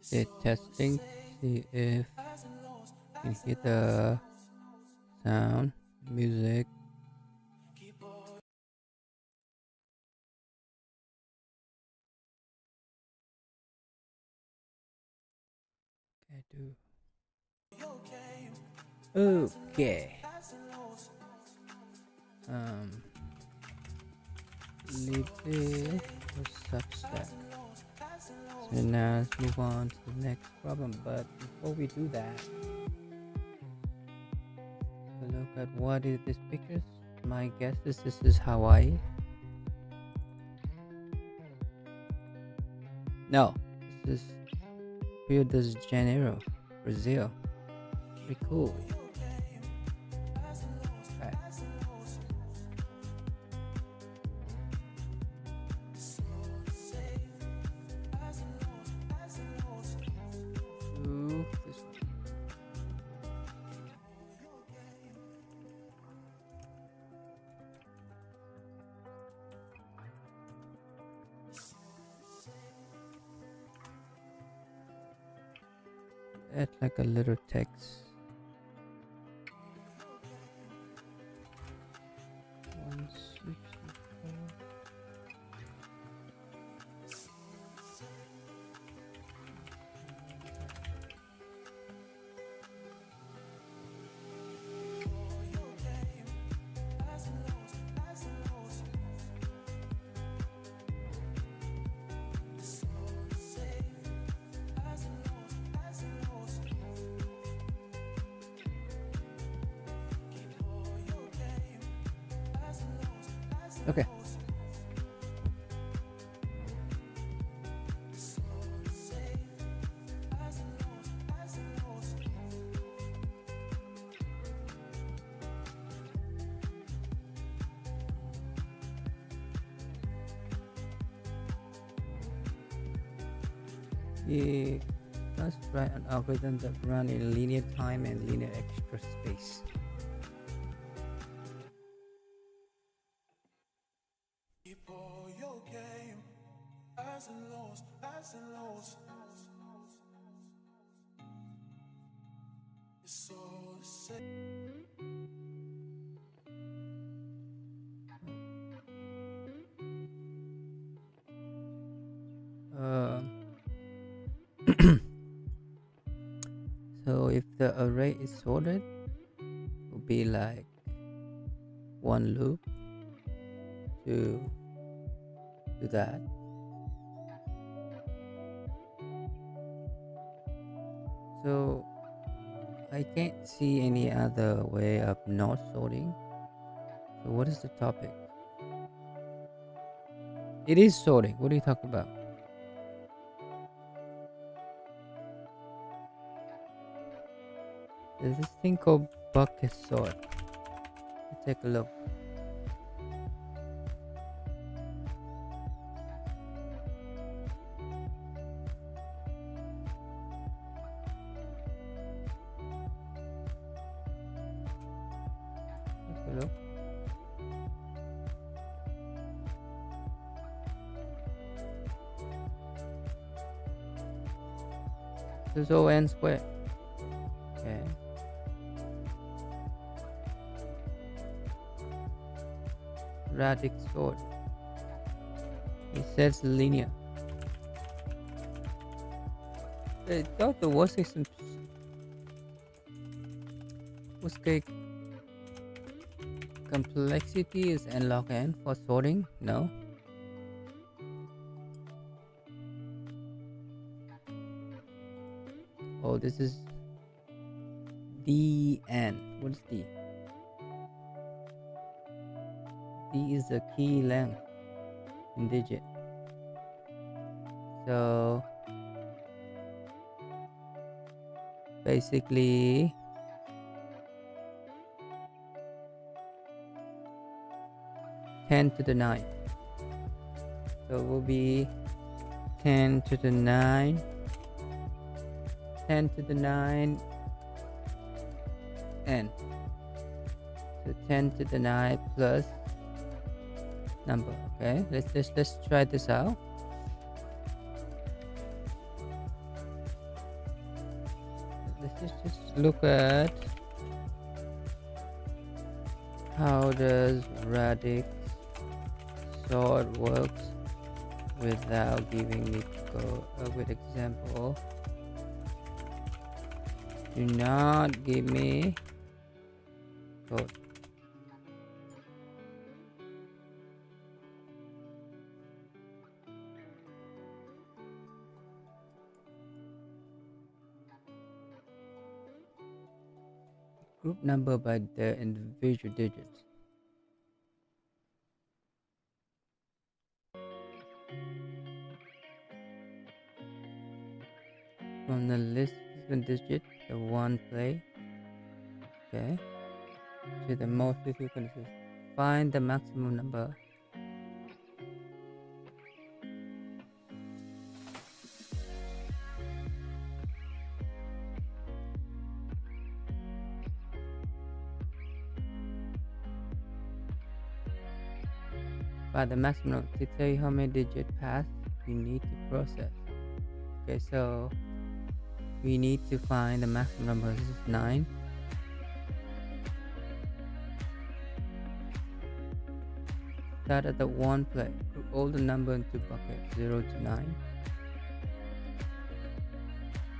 Okay, testing. See if you can hear the sound, music. Okay, do. Okay. Leave it for Substack. So now let's move on to the next problem. But before we do that, look at what is this pictures. My guess is this is Hawaii. No, this is Rio de Janeiro, Brazil. Pretty cool. Okay. Ooh, this one. Add like a little text. One, six, four. Okay. You must write an algorithm that run in linear time and linear extra space. So if the array is sorted, it will be like one loop to do that. So I can't see any other way of not sorting. So what is the topic? It is sorting. What are you talking about? There's this thing called bucket sort. Let's take a look. Take a look. This all ends where? Okay. Radix sort. It says linear. I thought the word system was complexity is n log n for sorting. No. Oh, this is dn. What is d? D is the key length in digit. So basically ten to the 9. So it will be 10 to the 9, 10 to the 9 n. So 10 to the 9 plus number. Okay, let's try this out. Let's just look at how does radix sort works without giving me code. With example, do not give me code. Group number by their individual digits. From the list of digit, the one play, okay, to the most frequencies. Find the maximum number. By the maximum to tell you how many digit paths you need to process. Okay, so we need to find the maximum number. This is 9. Start at the one play. Group all the number into buckets 0 to 9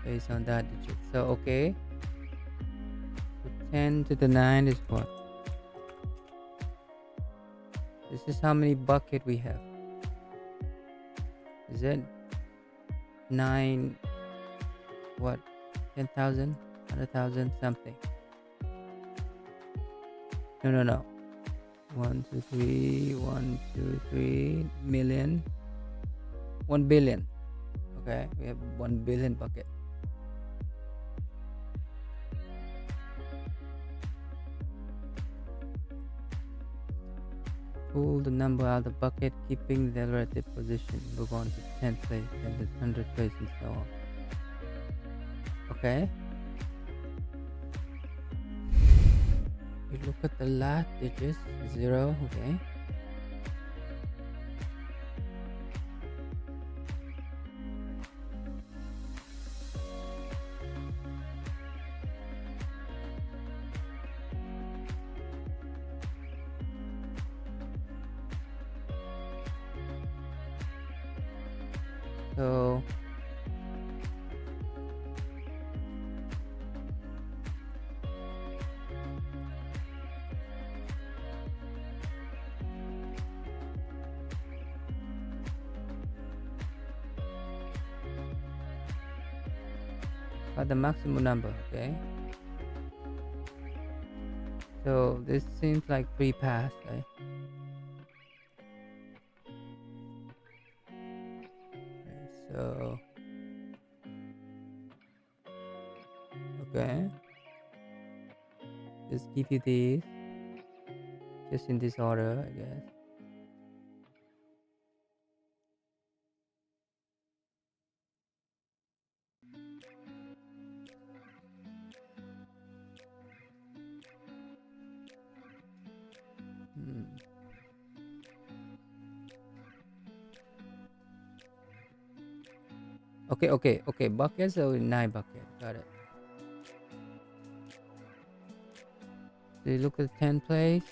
based on that digit. So okay, so 10 to the 9 is what? This is how many bucket we have. Is it 9? What? 10,000, 100,000, something. No. 1, 2, 3, 1, 2, 3 million. 1 billion. Okay, we have 1 billion bucket. Pull the number out of the bucket, keeping the relative position. Move on to 10th place, then the 100th place, and so on. Okay. We look at the last digits. 0. Okay. So the maximum number. Okay, so this seems like 3 paths, right? So okay, just give you these just in this order, I guess. Okay. Buckets, so 9 bucket. Got it. So you look at 10th place.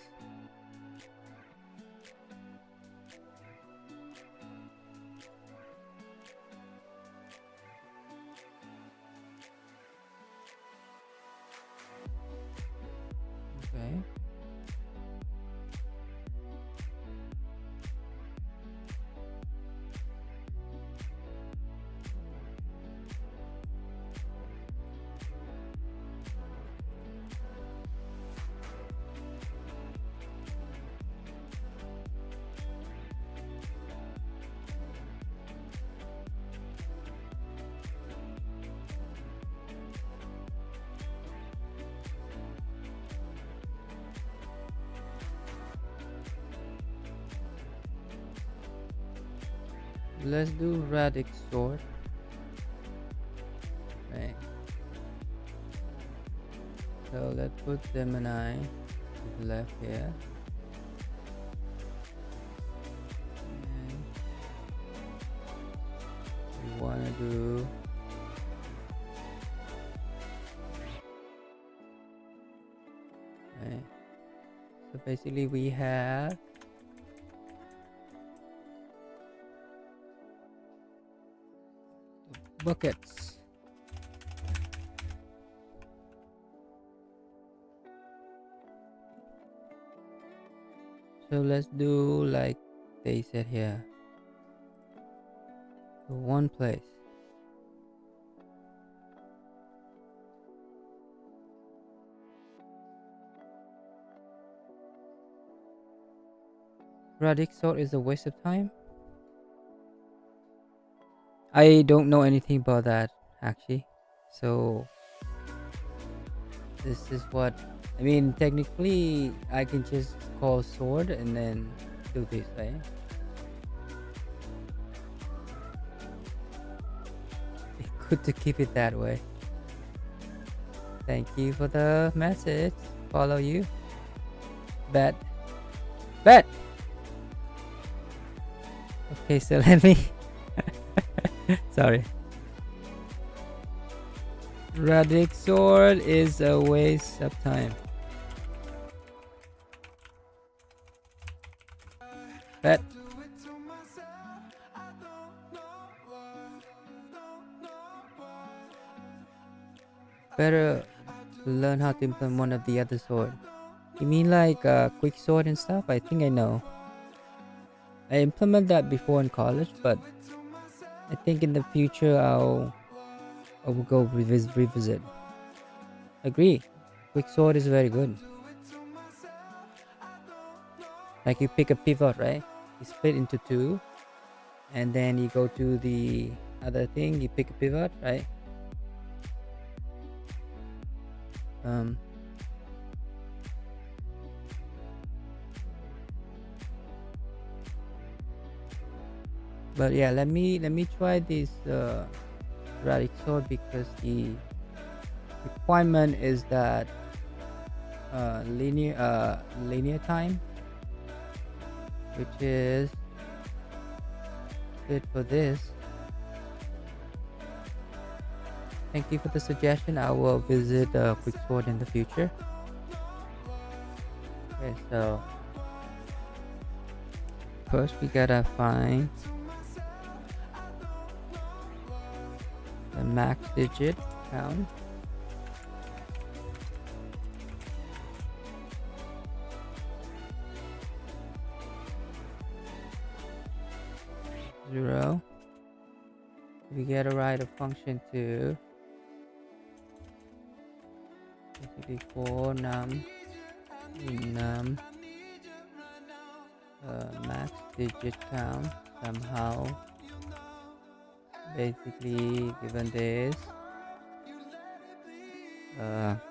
Okay. Let's do radix sort. Right. So let's put Gemini to the left here. wanna do right. So basically we have buckets. So let's do like they said here. So one place. Radic sort is a waste of time. I don't know anything about that actually. So this is what I mean. Technically, I can just call sword and then do this, right? It's good to keep it that way. Thank you for the message. Follow you. Bet. Bet. Okay, so let me. Sorry. Radic sword is a waste of time. Bet. Better learn how to implement one of the other sword. You mean like quick sword and stuff? I think I know. I implemented that before in college, but I think in the future I will go revisit. Agree. Quick sword is very good. Like you pick a pivot, right? You split into two, and then you go to the other thing. You pick a pivot, right? But yeah, let me try this Radic sword because the requirement is that linear time, which is good for this. Thank you for the suggestion. I will visit quick sword in the future. Okay, so first we gotta find the max digit count. Zero. We gotta write a function to basically for num max digit count somehow. Basically, given this,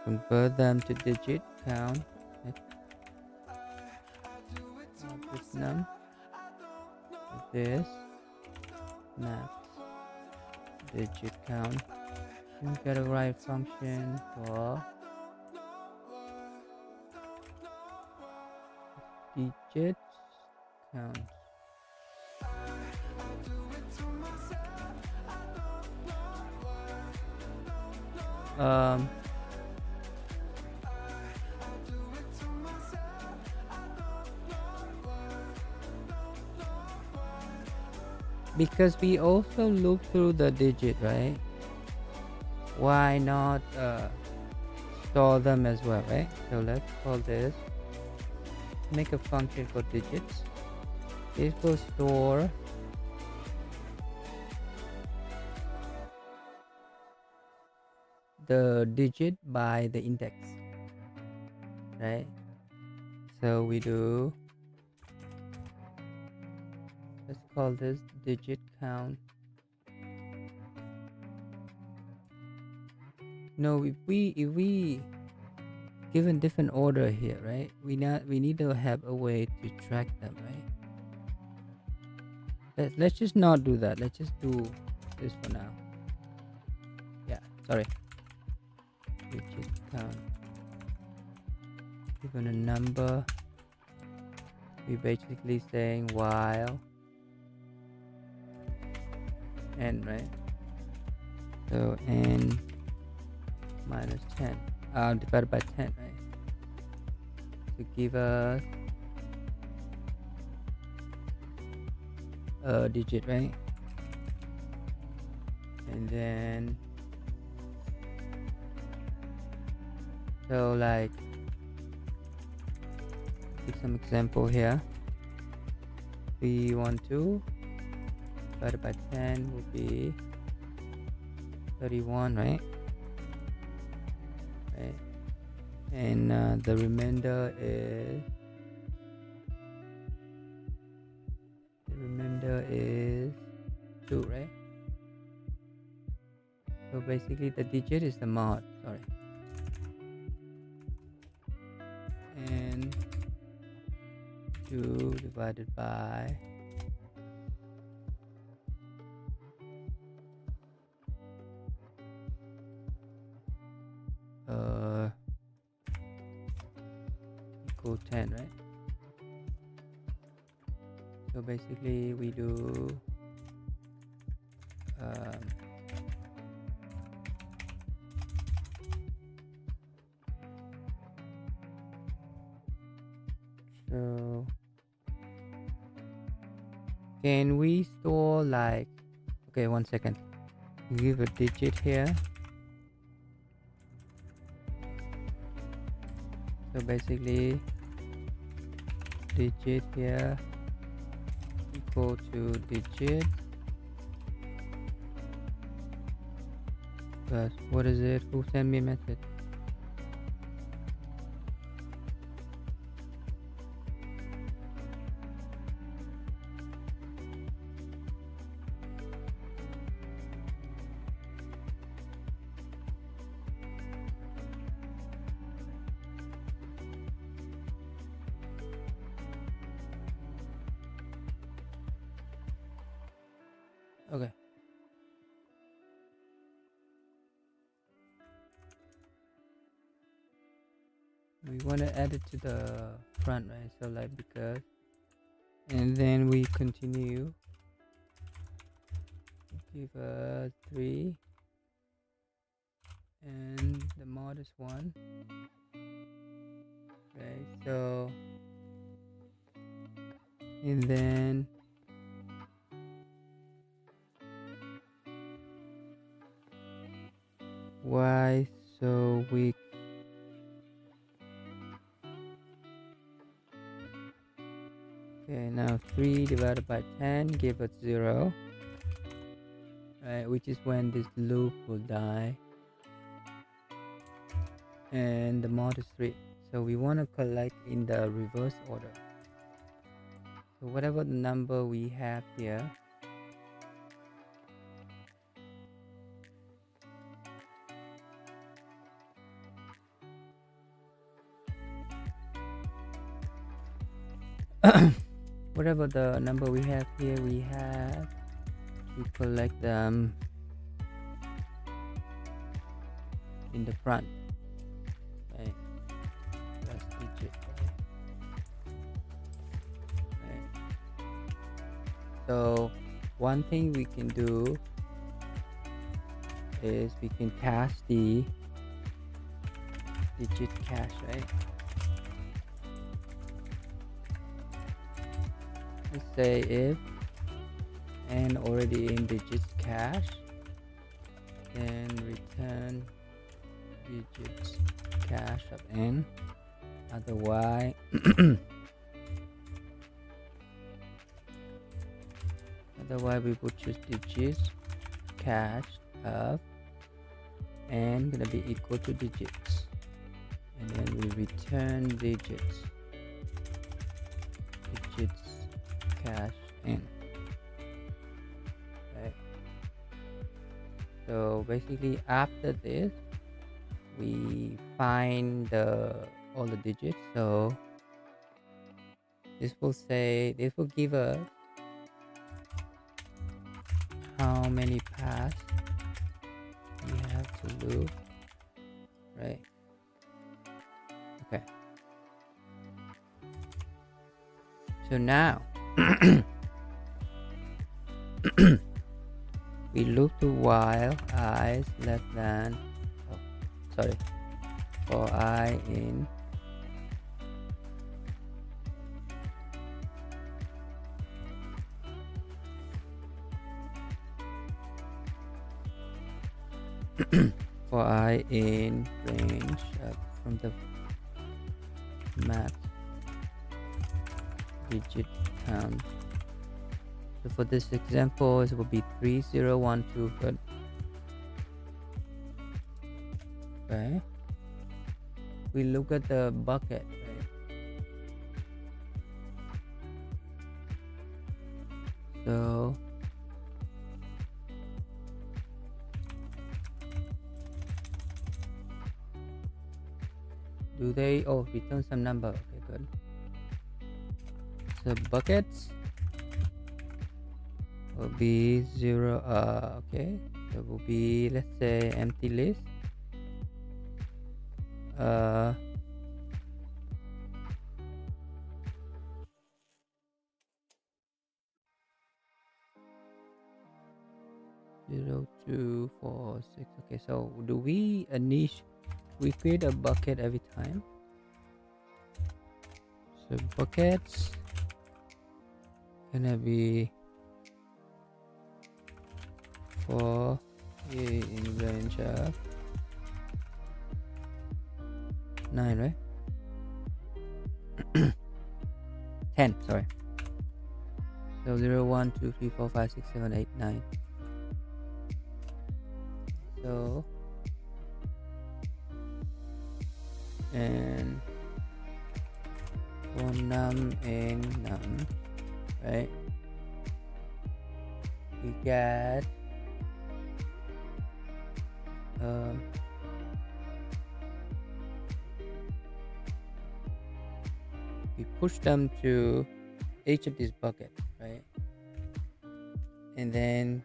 convert them to digit count. This num this max digit count. We gotta write function for digit count. Because we also loop through the digit, right? Why not store them as well, right? So let's call this, make a function for digits. This will store the digit by the index, right? So we do, let's call this digit count. No, if we given different order here, right? We need to have a way to track them, right? Let's just not do that. Let's just do this for now. Yeah, sorry. Digit count. Given a number, we basically saying while n, right? So n minus 10 divided by 10, right? To give us a digit, right? And then so like take some example here. 312 divided by 10 will be 31, right? Right. And the remainder is 2, right? So basically the digit is the mod, sorry. And 2 divided by equal 10, right? So basically we do so can we store like, okay, 1 second, give a digit here. So basically digit here equal to digit plus what is it, who sent me a message? Okay. We want to add it to the front, right? So like because, and then we continue, give a 3 and the mod is 1, right? So and then why so weak? Okay, now 3 divided by 10 give us 0, right? Which is when this loop will die. And the mod is 3. So we want to collect in the reverse order. So whatever the number we have here, whatever the number we have here, we have to collect them in the front, right? Plus digit, right? So one thing we can do is we can cache the digit cache, right? Let's say if n already in digits cache, then return digits cache of n. Otherwise we would choose digits cache of n gonna be equal to digits, and then we return digits cache n, right? So basically after this we find all the digits. So this will give us how many paths we have to loop, right? Okay, so now we loop to while I is less than, oh, sorry, for I in for I in range from the max digit count. So for this example, it will be 3012, but okay, we look at the bucket, right? So do they return some number? Okay, good. So buckets will be 0, okay, so it will be, let's say, empty list, 0 2 4 6. Okay, so do we we create a bucket every time? So buckets gonna be for in range of 9, right? 10, sorry. So 0 1 2 3 4 5 6 7 8 9. So and for num and num, right, we get we push them to each of these buckets, right? And then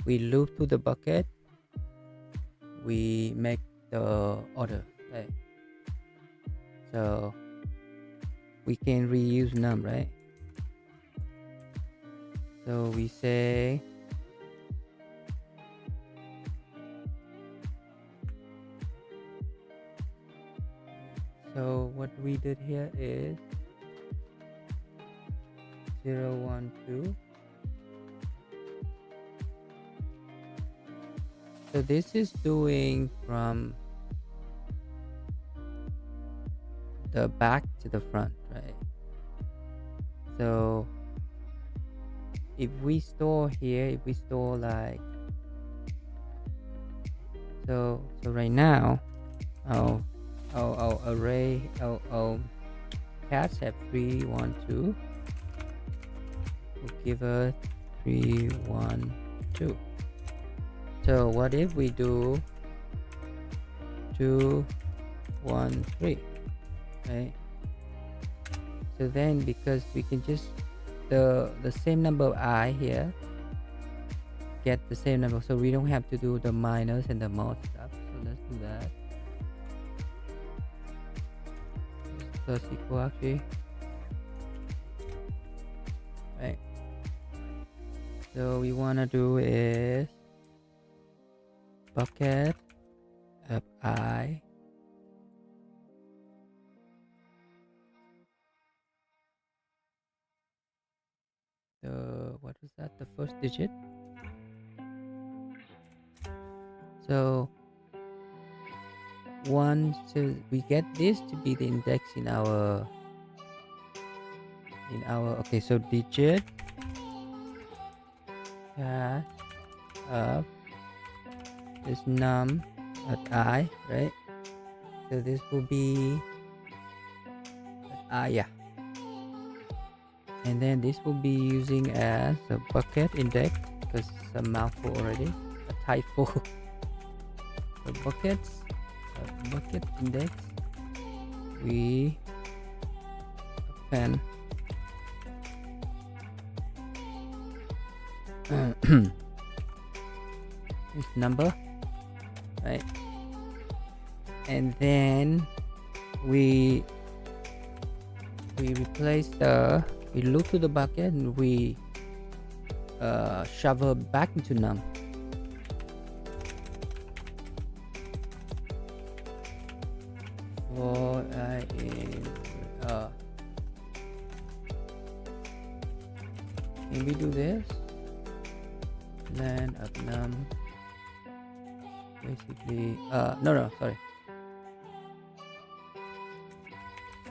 we loop to the bucket, we make the order, right? So we can reuse num, right? So we say so what we did here is 0 1 2. So this is doing from the back to the front, right? So if we store here, if we store like so right now our array, our cats have 3 1 2, will give us 3 1 2. So what if we do 2 1 3, right? So then because we can just the same number of I here get the same number, so we don't have to do the minus and the mod stuff. So let's do that. Plus equal actually, right? So we want to do is bucket of I what was that, the first digit? So so we get this to be the index in our okay, so digit cat of this num at I, right? So this will be yeah, and then this will be using as a bucket index because it's a mouthful already, a typo. So buckets, bucket index, we append this number, right? And then we replace we loop to the bucket and we shove her back into num. Can we do this? Len of num. Basically, no, sorry.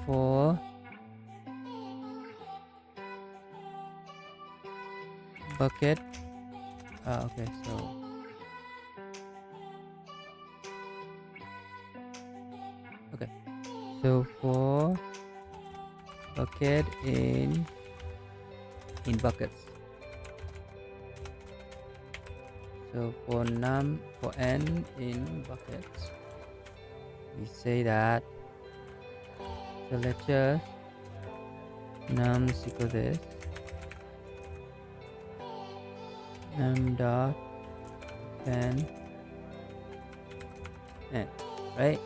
For bucket. Okay, so for bucket in buckets. So for n in buckets, we say that. So let's just num is equal to this. Num dot n, right?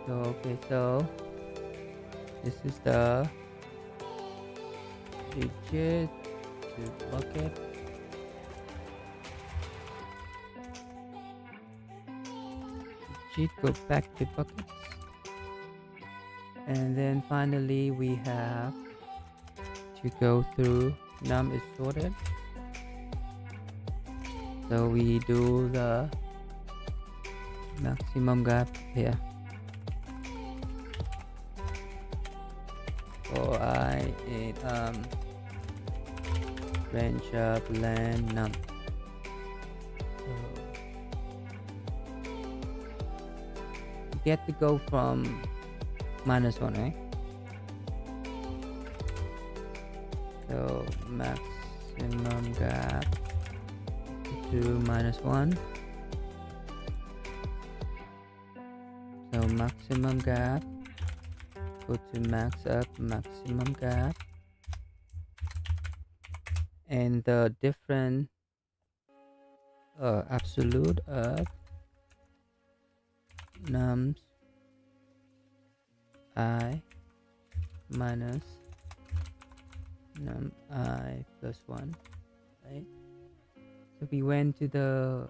So okay, so this is the digit to bucket. Digit go back to buckets. And then finally we have to go through num is sorted. So we do the maximum gap here. For I in range of len num. So you get to go from -1, right? So maximum gap to -1. So maximum gap go to max up maximum gap, and the different absolute of nums I minus num I plus 1, right? So we went to the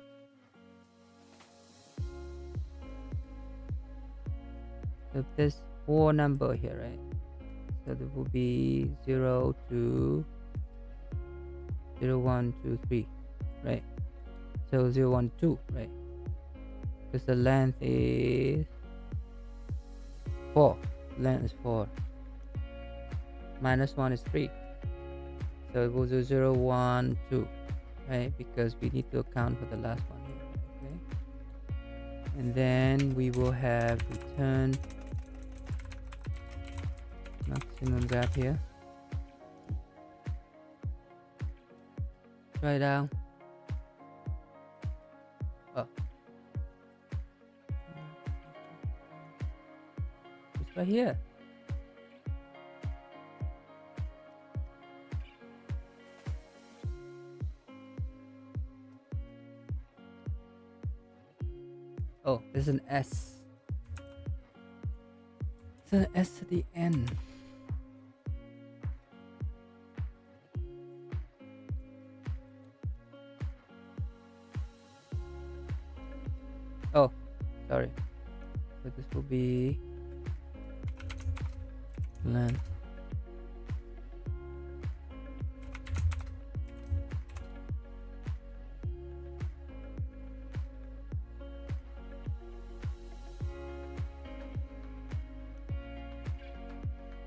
there's 4 number here, right? So there will be 0 to 0 1 2 3, right? So 0 1 2, right? Because the length is 4. Length is 4. -1 is 3. So it goes to 0 1 2, right? Because we need to account for the last one here, okay? And then we will have return maximum gap here. Try it out. Oh, it's right here. Oh, there's an S. There's an S at the end. Oh, sorry. So this will be length.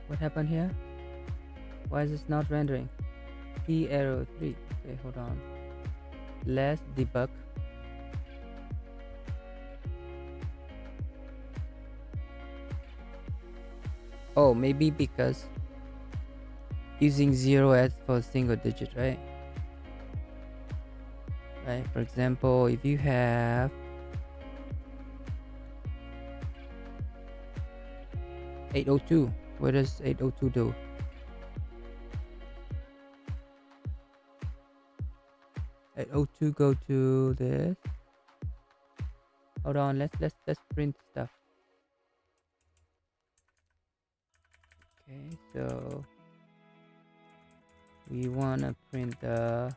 What happened here? Why is this not rendering? P arrow 3. Okay, hold on. Let's debug. Oh, maybe because using 0 as for a single digit, right? Right. For example, if you have 802, what does 802 do? At 02 go to this. Hold on, let's print stuff. Okay, so we wanna print the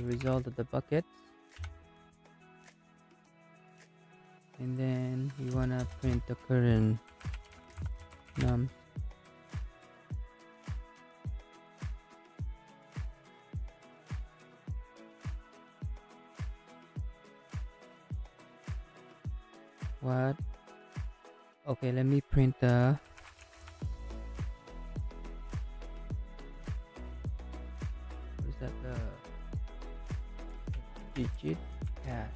result of the buckets. and then we wanna print the current num. What? Okay, let me print the what is that, the digit hash.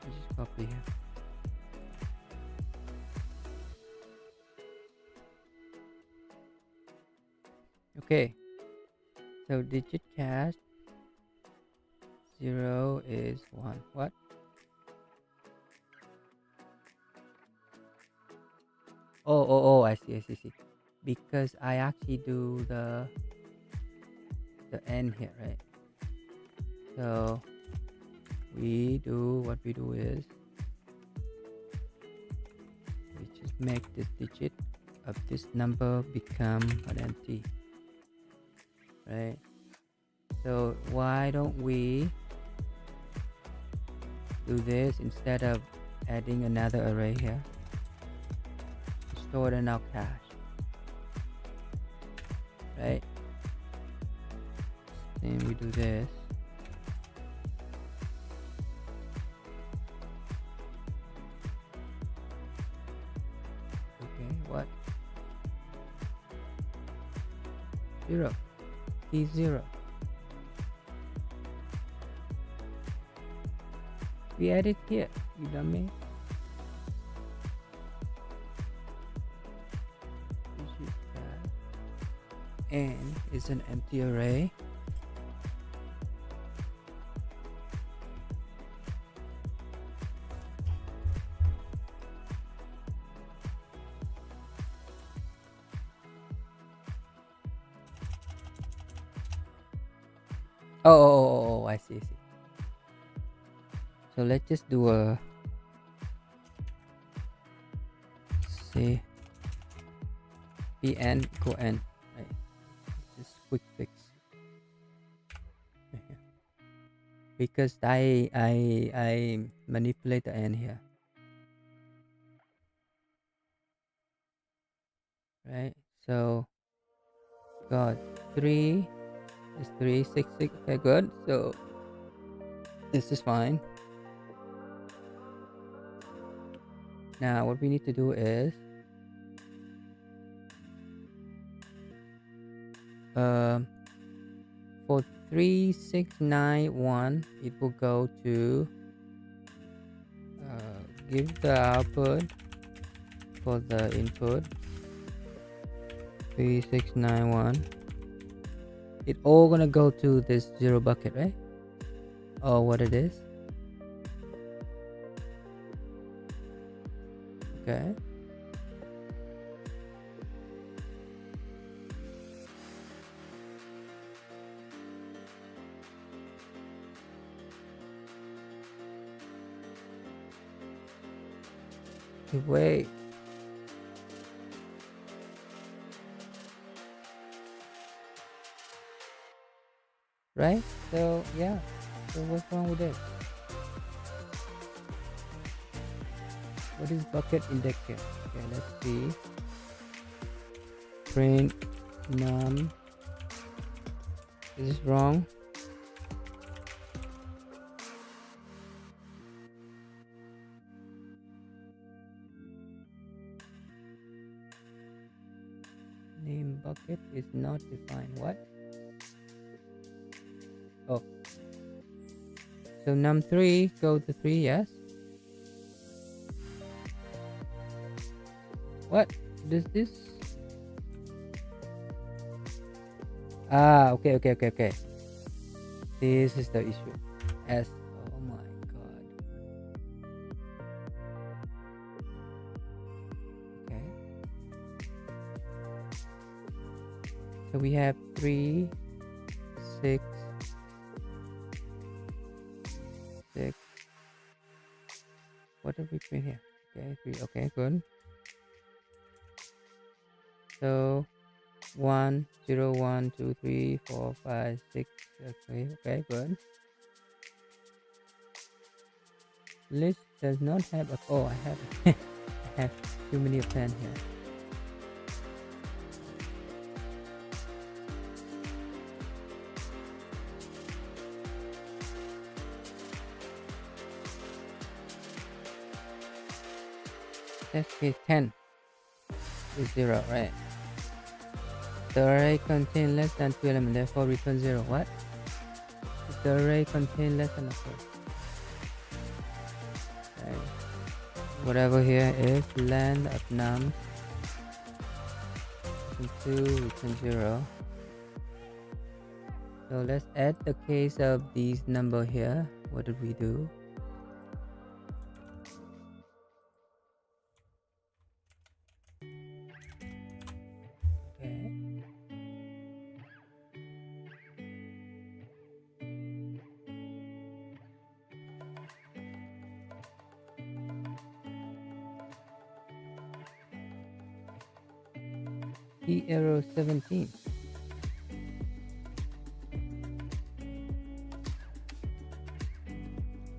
Let's just copy here. Okay, so digit cache 0 is 1. What? Oh, I see. Because I actually do the n here, right? So what we do is we just make this digit of this number become an empty, right? So why don't we do this instead of adding another array here? Store it in our cache, right? Then we do this. Okay, what? 0. Key 0. We add it here, you dummy. And is an empty array. Oh, I see. So let's just do a say pn equal n, right? Just quick fix because I manipulate the n here, right? So got 3 is 3 6 6. Okay, good. So this is fine. Now what we need to do is for 3691 it will go to give the output for the input 3691. It all gonna go to this 0 bucket, right? Or what it is. Okay. Wait. Right? So yeah. So what's wrong with it? What is bucket index here? Okay, let's see. Print num. Is this wrong? Name bucket is not defined. What? Oh. So num3 go to 3, yes? What? Does this? Okay. This is the issue. S. Oh my god. Okay. So we have 3, 6, 6. What did we print here? Okay, 3. Okay, good. So 1 0 1 2 3 4 5 6. Okay, good. List does not have a. Oh, I have. I have too many of them here. Test case 10 is 0, right? The array contains less than 2 elements, therefore return 0. What? If the array contains less than a 4. Right. Whatever here is length of num 2 return 0. So let's add the case of these number here. What did we do? Okay. Key error 17.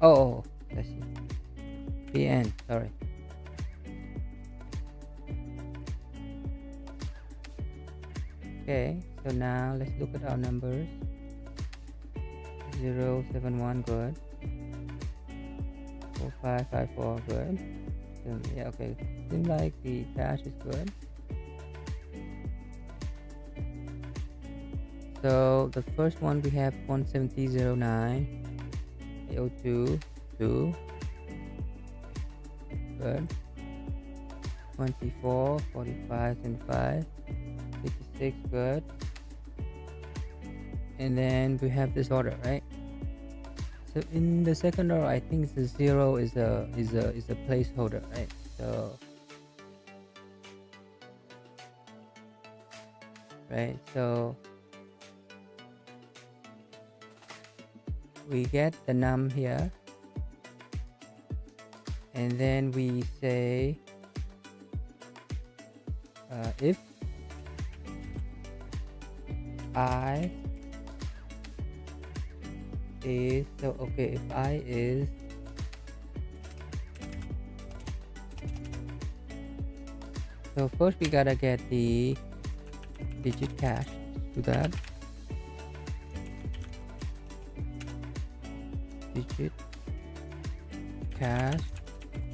Oh, let's see. PN, sorry. Okay, so now let's look at our numbers. 0 7 1, good. 4 5 5 4, good. So, yeah, okay. Seems like the cache is good. So the first one we have 170.09 802 2, good. 24 45 and 5 66, good. And then we have this order, right? So in the second row, I think the 0 is a placeholder, right? So we get the num here, and then we say if I is, so okay, if I is so first we gotta get the digit cache to that. Digit cache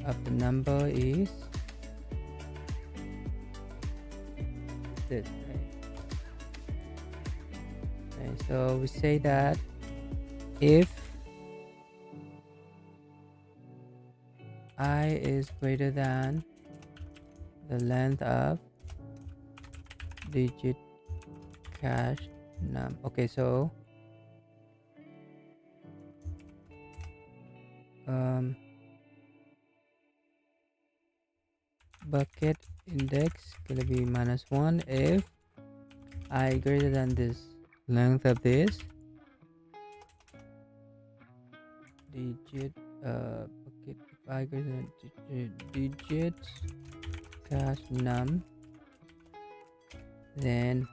of the number is this, right? Okay, so we say that if I is greater than the length of digit cache num. Okay, so bucket index gonna be -1 if I greater than this length of this digit bucket, if I greater than digit cache num, then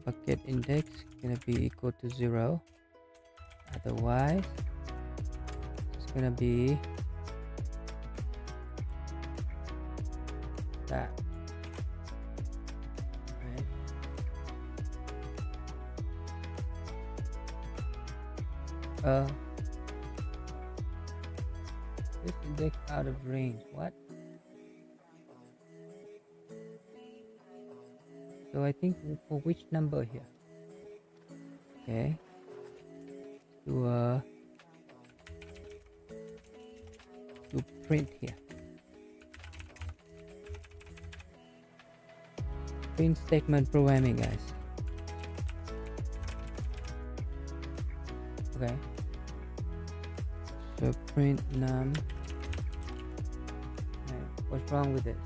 bucket index gonna be equal to 0, otherwise it's gonna be that, right? This index out of range. What? So I think for which number here? Okay. To print here. Print statement programming, guys. Okay. So print num. Okay. What's wrong with this?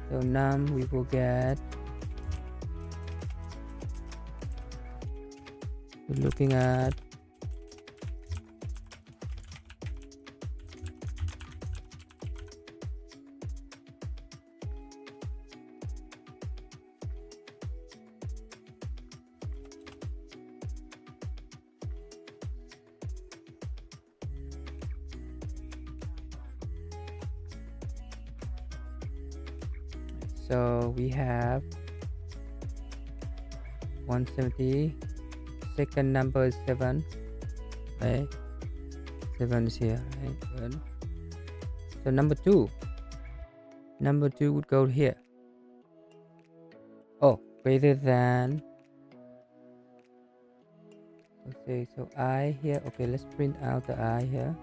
So num we will get. We're looking at So we have 170. Second number is 7, right? 7 is here, right? Good. So number 2 would go here. Oh, greater than, okay, so I here. Okay, let's print out the I here.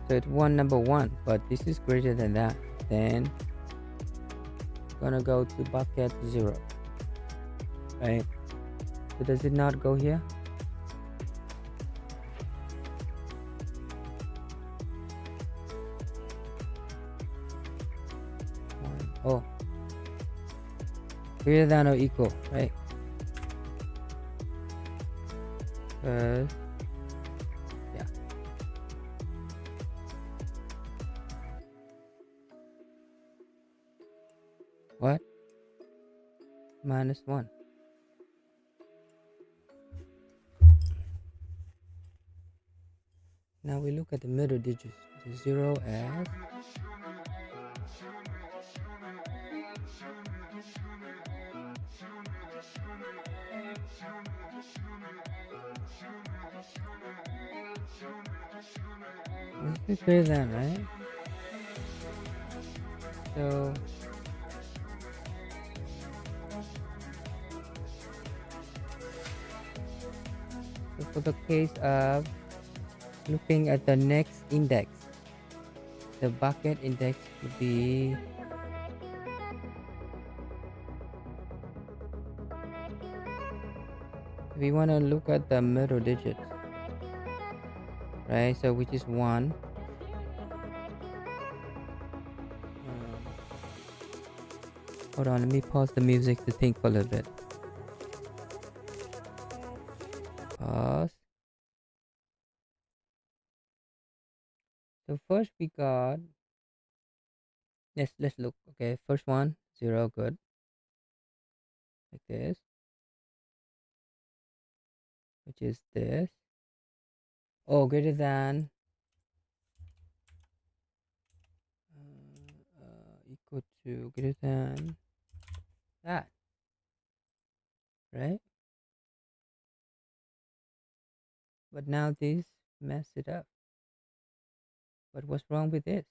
So it's number 1, but this is greater than that. Then gonna go to bucket 0, right? So does it not go here? Oh, greater than or equal, right? Yeah. What? -1. Now we look at the middle digits. The 0 as this is greater than, right? So for the case of looking at the next index, the bucket index would be we want to look at the middle digits, right? So which is 1. Hold on, let me pause the music to think for a little bit. Pause. So first we got, let's look. Okay, first one 0, good, like this, which is this. Oh, greater than equal to, greater than that, right? But now this messed it up. But what's wrong with this?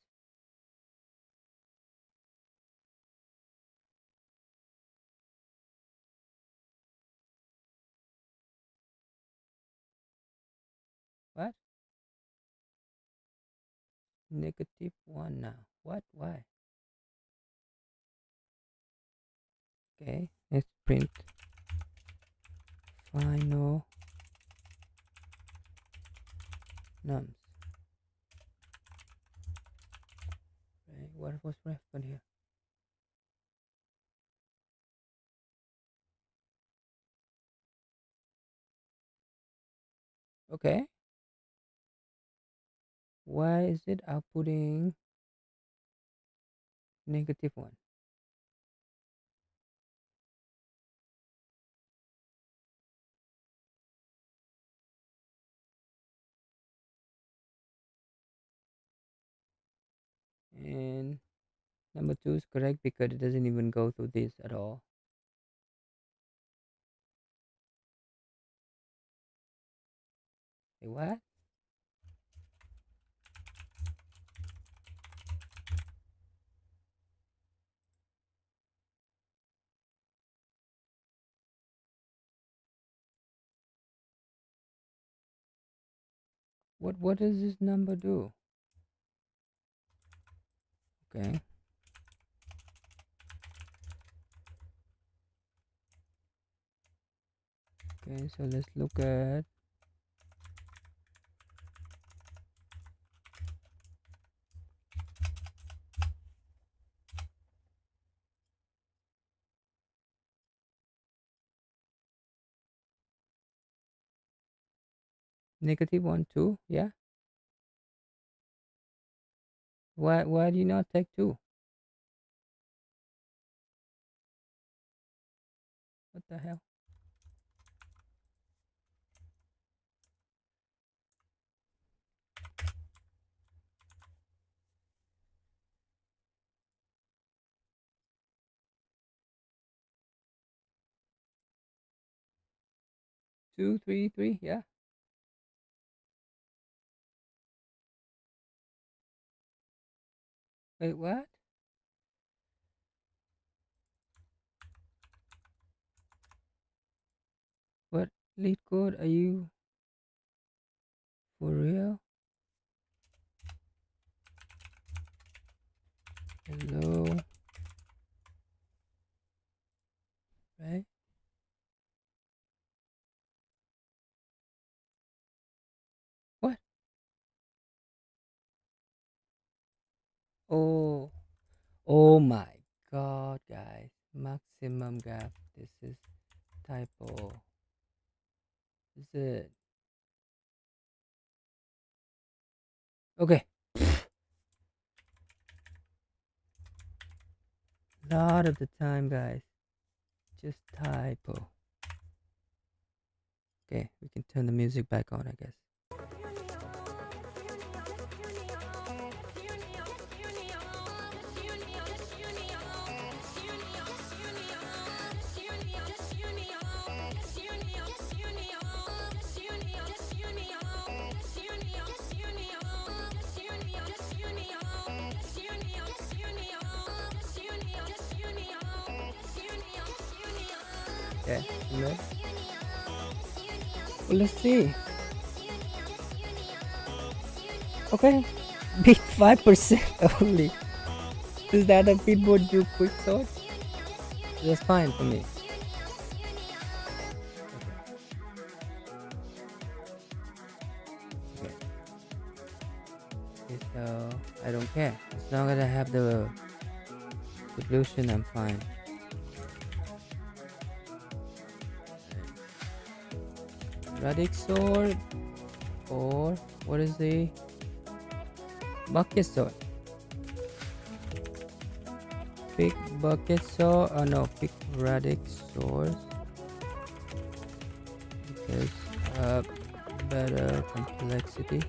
What? -1 now. What? Why? Okay, let's print final nums. Right? What was happened here? Okay. Why is it outputting -1? And number 2 is correct because it doesn't even go through this at all. Say what? What does this number do? Okay. Okay, so let's look at -1 2. Yeah. Why do you not take 2? the hell? Two, three, three. Yeah. Wait, what? What lead code? Are you for real? Hello. Right? What? Oh. Oh my god, guys. Maximum gap. This is typo. Is it? Okay. Lot of the time, guys. Just typo. Okay, we can turn the music back on, I guess. Okay, well, let's see. Okay, beat 5% only. Is that a keyboard do quick sort? That's fine for me. Okay. Okay, so I don't care. As long as I have the solution, I'm fine. Radix sword or what is the bucket sword? Pick bucket sword. Oh no, pick radix sword because better complexity,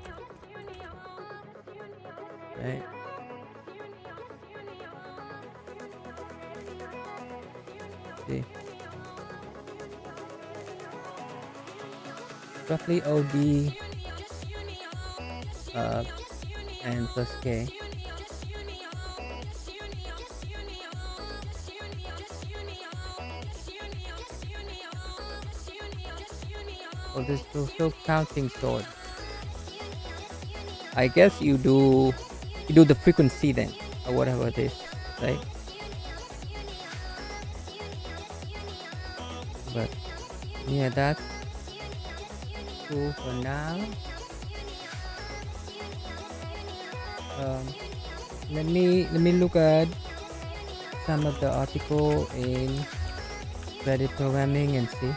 right? See, roughly OD and plus K. Oh, this is also counting sword. I guess you do the frequency then, or whatever it is, right? But yeah, that's cool for now. Let me look at some of the article in Reddit programming and see.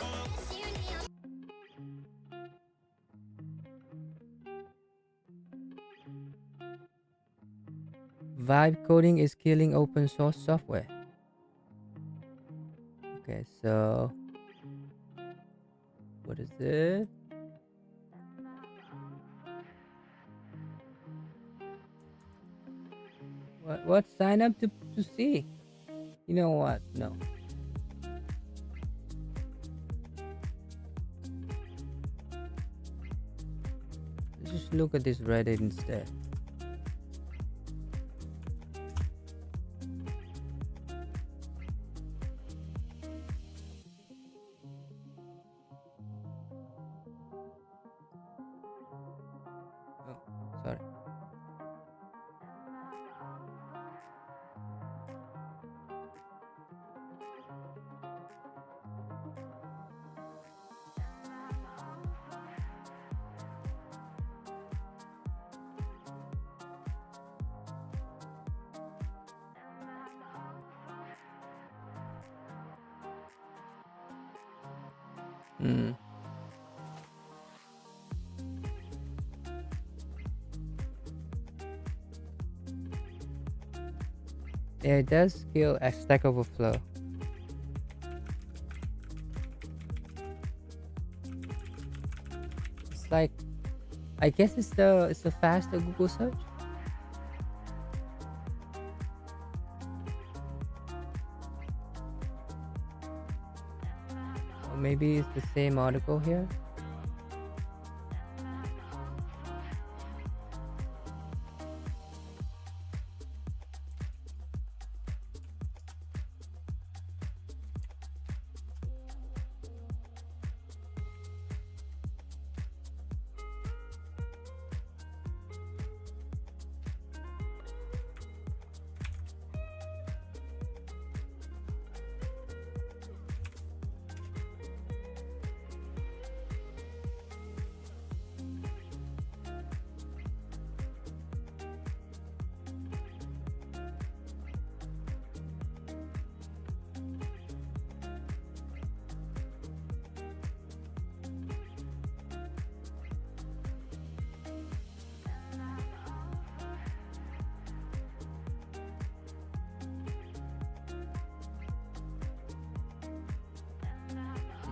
Vibe coding is killing open source software. Okay, so what is it? What sign up to see? You know what? No. Let's just look at this Reddit instead. Oh, sorry. Hmm. Yeah, it does kill a Stack Overflow. It's like, I guess it's the faster Google search. Or maybe it's the same article here.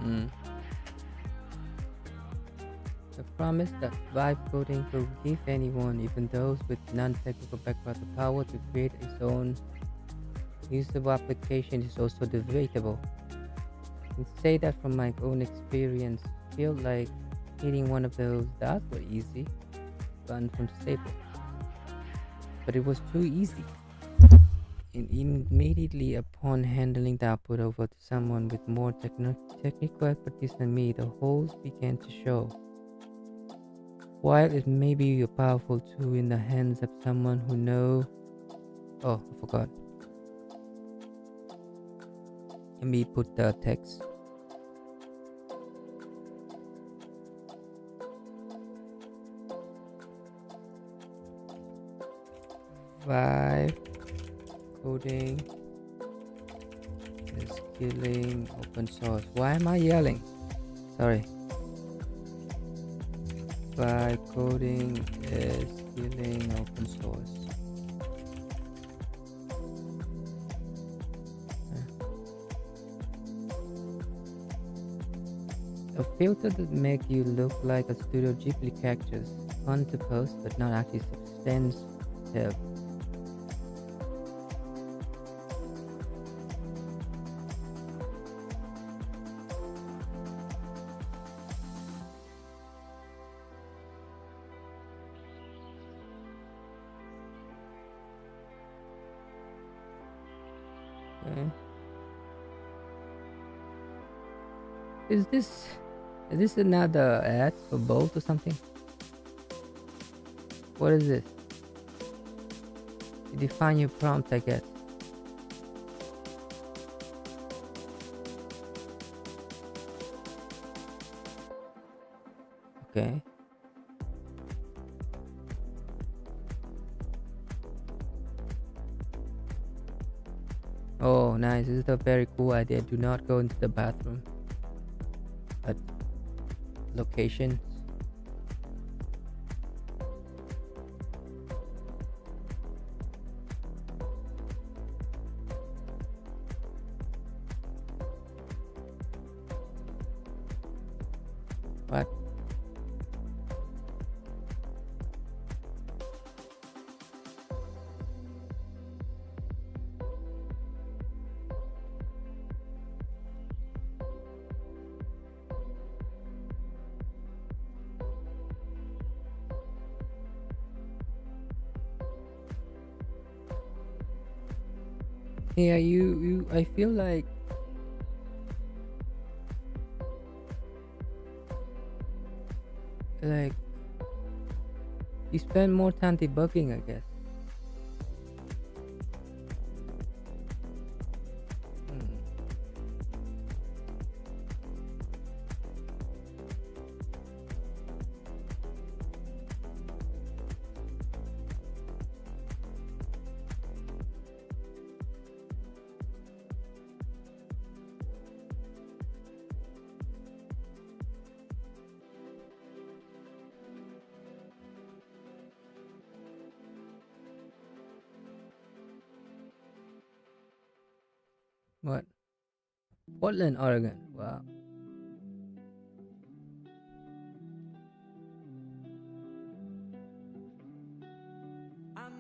Mm. The promise that vibe coding will give anyone, even those with non-technical background, the power to create its own usable application is also debatable. I can say that from my own experience, feel like hitting one of those dots were easy, fun from stable, but it was too easy. And immediately upon handing the output over to someone with more technical expertise than me, the holes began to show. While it may be a powerful tool in the hands of someone who know, oh, I forgot. Let me put the text. Vibe coding is killing open source. Why am I yelling? Sorry. Vibe coding is killing open source. A filter that make you look like a Studio Ghibli characters. Fun to post, but not actually substantive. Okay. Is this is this another ad for Bolt or something? What is this? You define your prompt, I guess. Okay. Oh, nice. This is a very cool idea. Do not go into the bathroom at locations. What? Yeah, I feel like you spend more time debugging, I guess. Hmm. What? Portland, Oregon. Wow.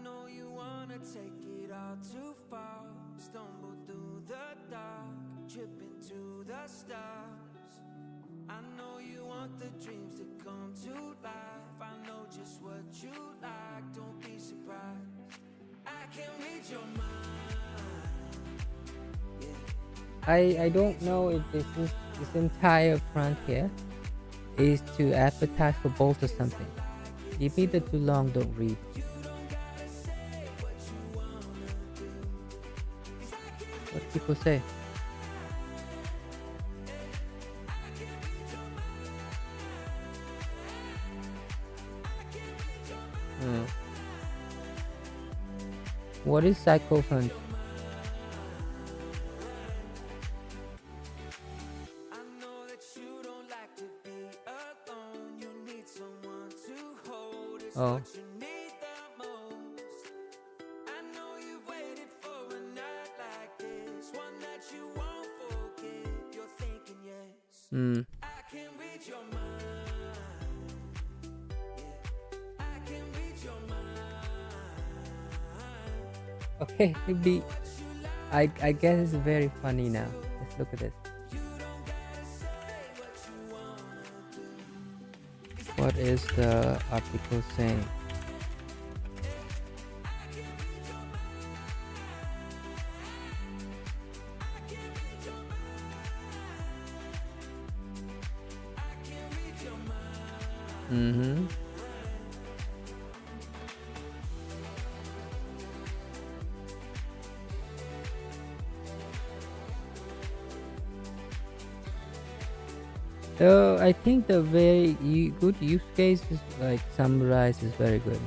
know you wanna take it all too far. Stumble through the dark, trip into the stars. I know you want the dreams to come to life. I know just what you like, don't be surprised. I can read your mind. I don't know if this entire front here is to advertise for Bolt or something. Give me the too long, don't read. What people say? What is Psychophant? Oh. Okay, maybe I guess it's very funny now. Let's look at this. What is the article saying? So I think the very good use case is like summarize is very good.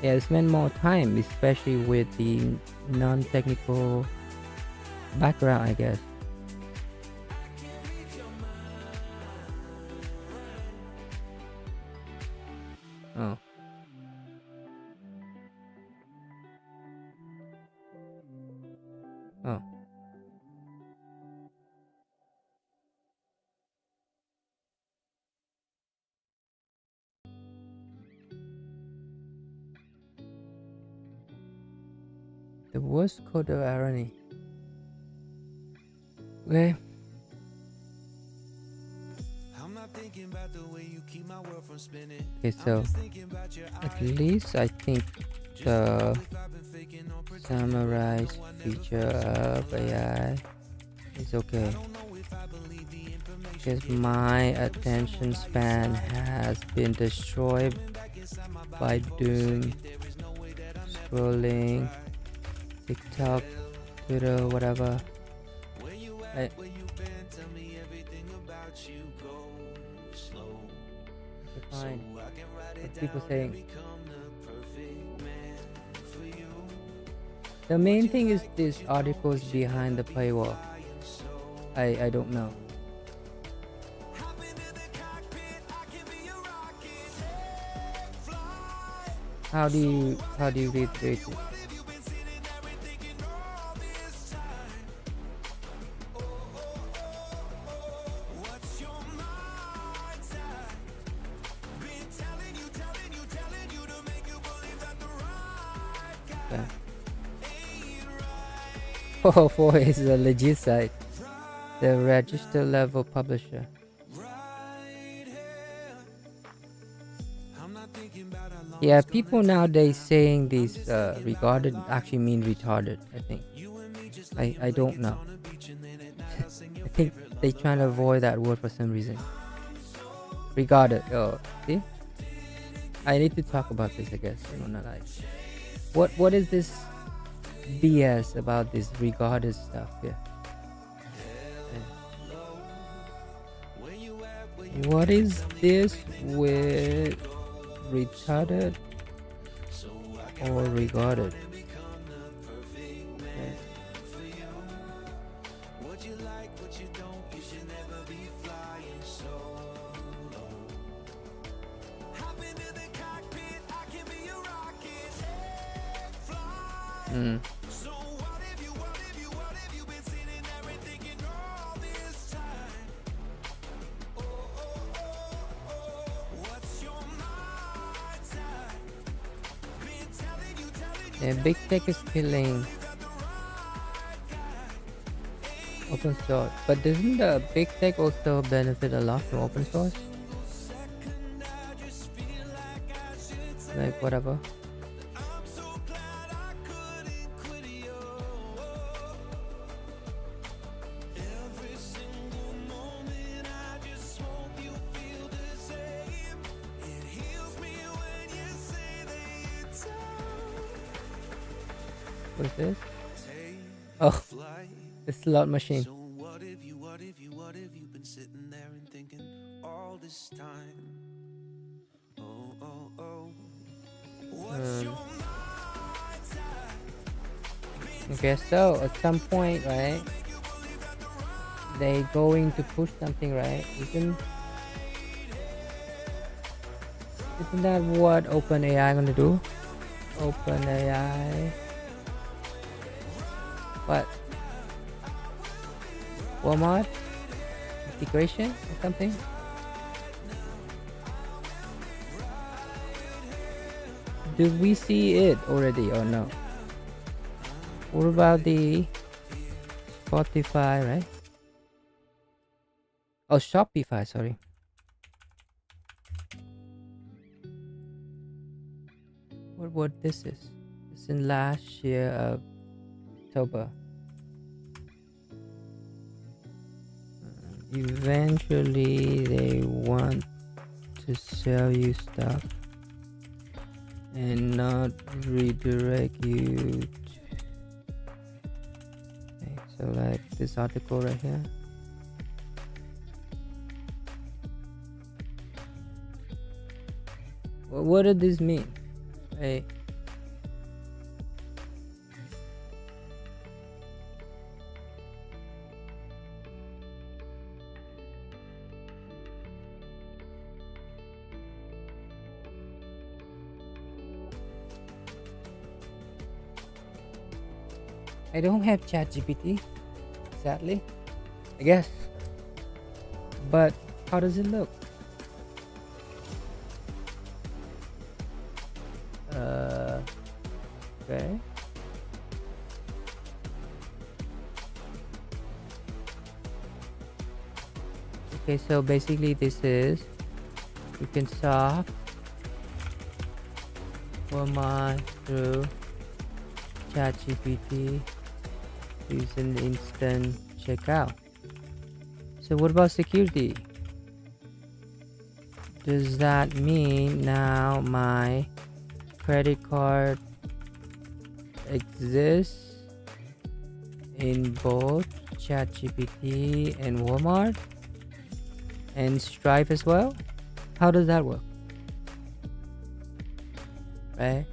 Yeah, spend more time, especially with the non-technical background, I guess. Oh. Oh. The worst code of irony. Okay. Okay, so at least I think the summarize feature of AI is okay, because my attention span has been destroyed by doing scrolling TikTok, Twitter, whatever. Fine. What people saying? The main thing is this articles behind the paywall. I don't know. How do you read through it? Oh, 4 is a legit site. The register level publisher. Yeah, people nowadays saying these regarded actually mean retarded, I think. I don't know. I think they trying to avoid that word for some reason. Regarded. Oh, see? I need to talk about this, I guess. I don't know, like, what is this BS about this regarded stuff? Yeah. What is this with retarded or regarded? Yeah, big tech is killing open source, but doesn't the big tech also benefit a lot from open source? Like whatever. What is this? Oh, the slot machine. So what if you been sitting there and thinking all this time? Oh, oh, oh. What's your Okay, so at some point, right? They going to push something, right? Isn't that what OpenAI gonna do? OpenAI. What? Walmart? Integration or something? Do we see it already or no? What about the Spotify, right? Oh, Shopify, sorry. What this is? It's in last year of October. Eventually, they want to sell you stuff and not redirect you. Okay, so like this article right here. What does this mean? Hey. I don't have ChatGPT, sadly, I guess. But how does it look? Okay. Okay, so basically this is, you can shop Walmart through ChatGPT using instant checkout. So what about security? Does that mean now my credit card exists in both ChatGPT and Walmart and Stripe as well? How does that work? Right?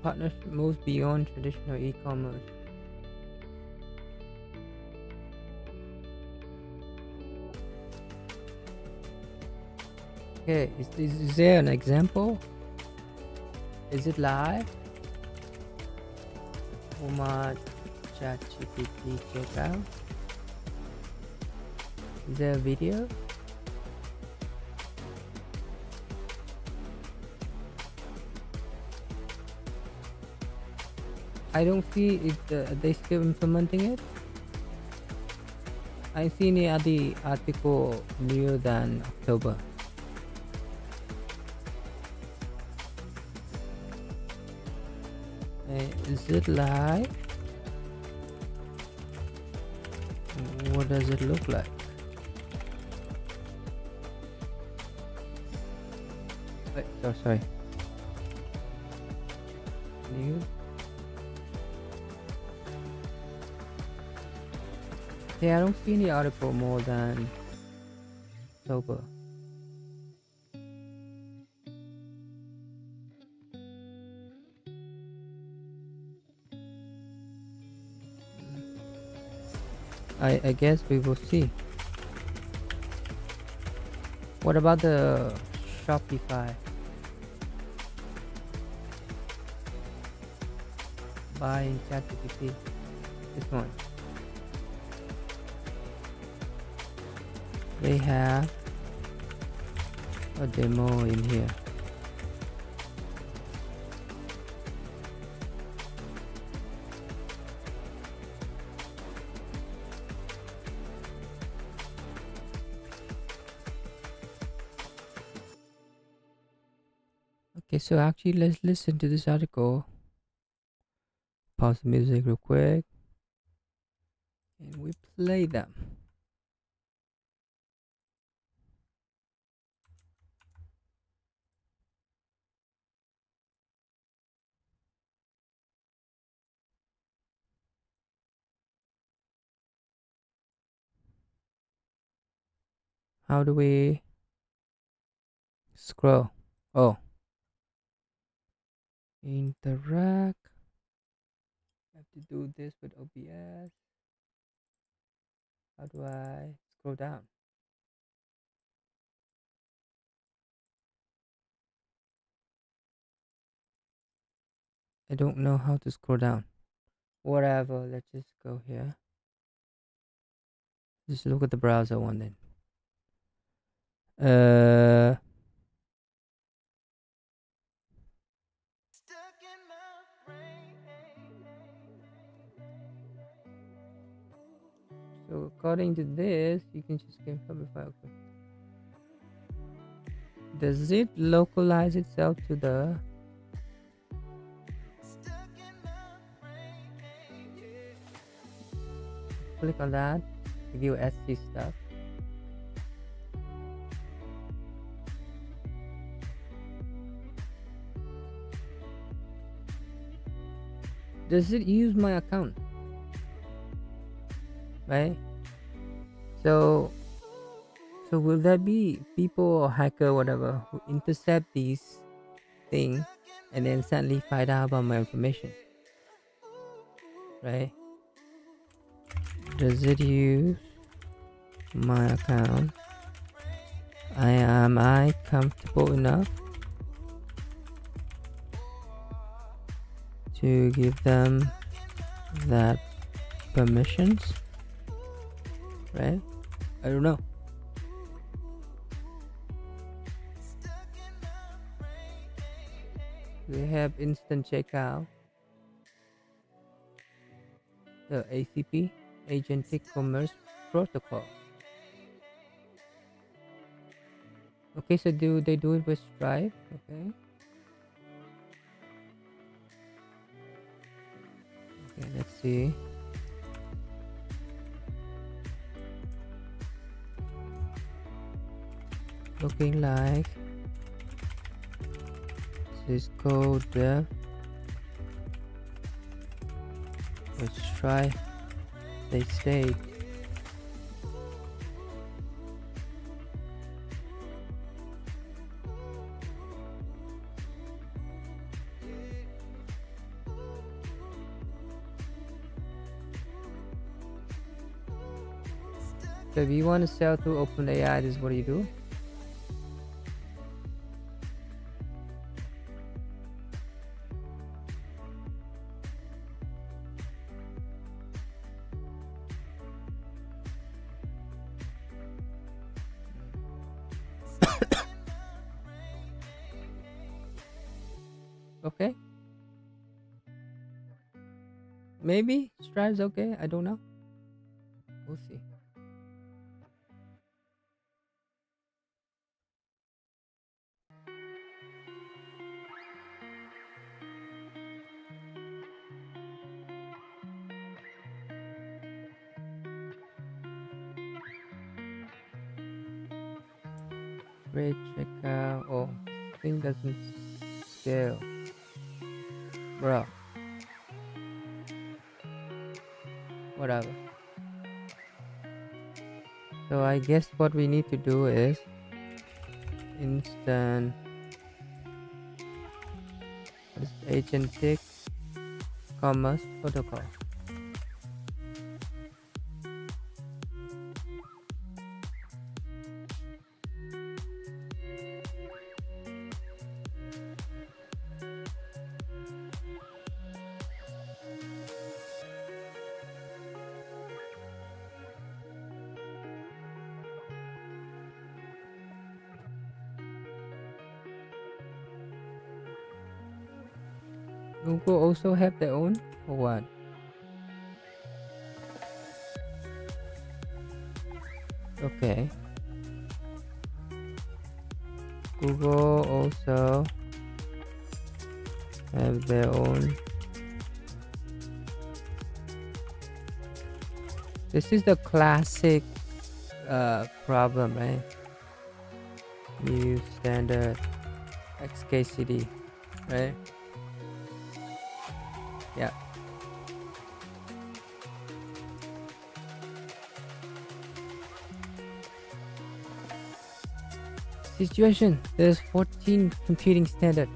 Partnership moves beyond traditional e-commerce. Okay, is there an example? Is it live? Walmart ChatGPT checkout. Is there a video? I don't see it. They still implementing it. I see any other article newer than October. Is it live? What does it look like? Wait, oh, sorry. New. Yeah, I don't see any article more than October. I guess we will see. What about the Shopify? Buy in ChatGPT. This one. they have a demo in here. Okay, so actually let's listen to this article. Pause the music real quick and we play them. How do we scroll? Oh, interact. I have to do this with OBS. How do I scroll down? I don't know how to scroll down. Whatever, let's just go here. Just look at the browser one then. So according to this, you can just confirm if I open. Does it localize itself to the click on that to give SC stuff? Does it use my account? Right? So will there be people or hacker whatever who intercept these things and then suddenly find out about my information? Right? Does it use my account? Am I comfortable enough to give them that permissions? Right? I don't know. We have instant checkout, the ACP, Agentic Commerce Protocol. Okay, so do they do it with Stripe? Okay. Okay, let's see. Looking like Cisco Dev with Stripe. They stayed. So if you want to sell through OpenAI, this is what you do. Okay. Maybe Stripe's okay. I don't know. We'll see. Great checkout. Oh, thing doesn't scale. Bro. Whatever. So I guess what we need to do is instant agentic commerce protocol. Google also have their own or what? Okay. Google also have their own. This is the classic problem, right? New standard XKCD, right? Yeah. Situation. There's 14 computing standard.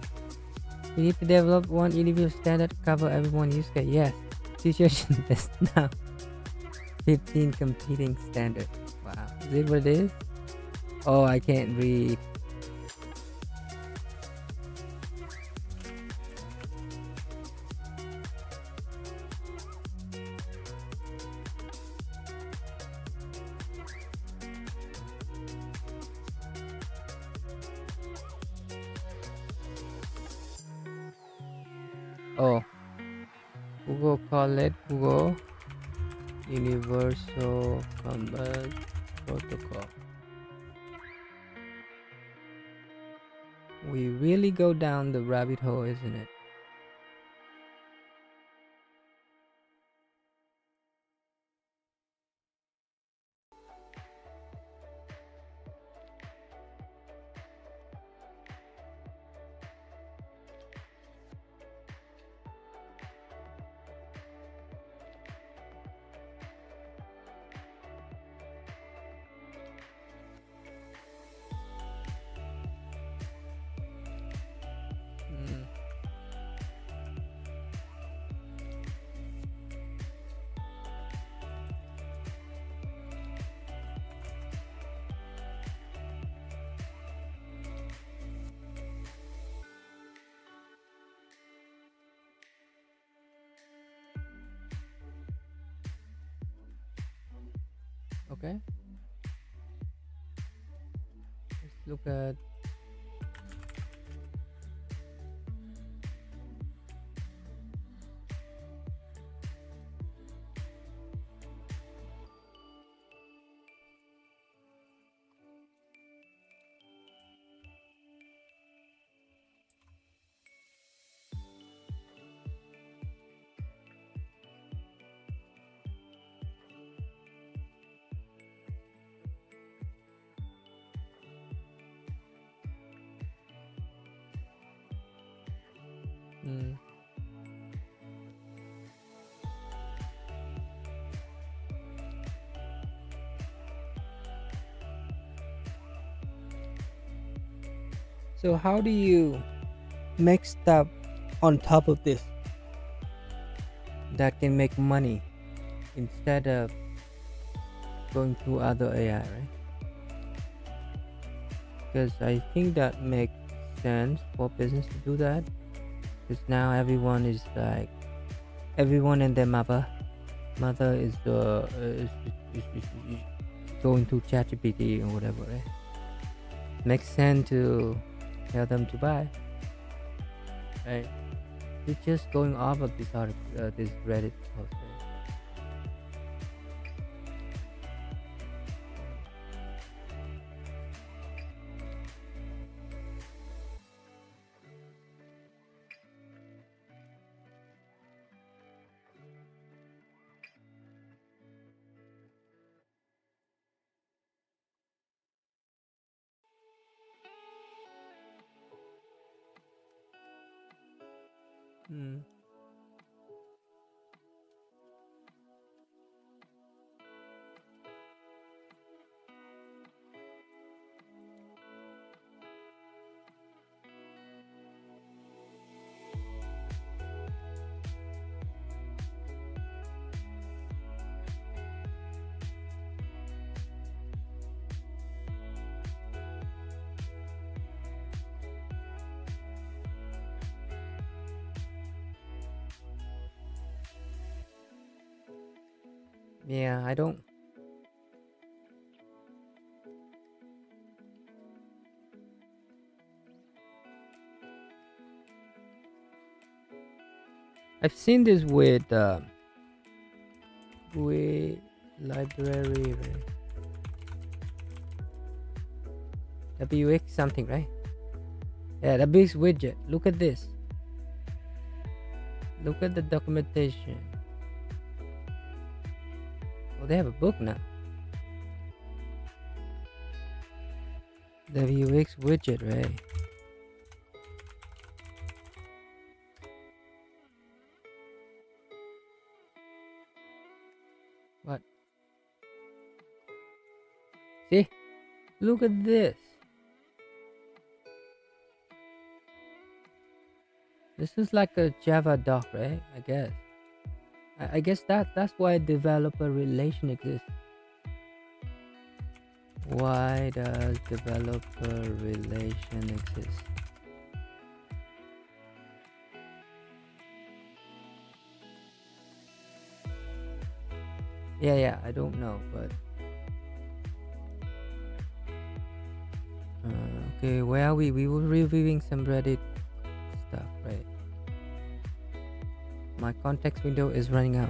We need to develop one individual standard to cover everyone use case. Yes. Situation. There's now 15 competing standard. Wow. Is it what it is? Oh, I can't read. Oh, Google call it Google Universal Common Protocol. We really go down the rabbit hole, isn't it? Mm. Okay, let's look at. Mm. So how do you make stuff on top of this that can make money instead of going through other AI, right? Because I think that makes sense for business to do that. Because now everyone is like everyone and their mother is going to ChatGPT or whatever, right? Makes sense to tell them to buy, right? It's just going off of this article, this Reddit post. Right? Mm. Yeah, I don't. I've seen this with library, right? WX something, right? Yeah, WX widget. Look at this. Look at the documentation. Oh, they have a book now. WX widget, right? What? See? Look at this. This is like a Java doc, right? I guess. I guess that's why developer relation exists. Why does developer relation exist? Yeah, I don't know, but okay, where are we? We were reviewing some Reddit stuff, right? My context window is running out.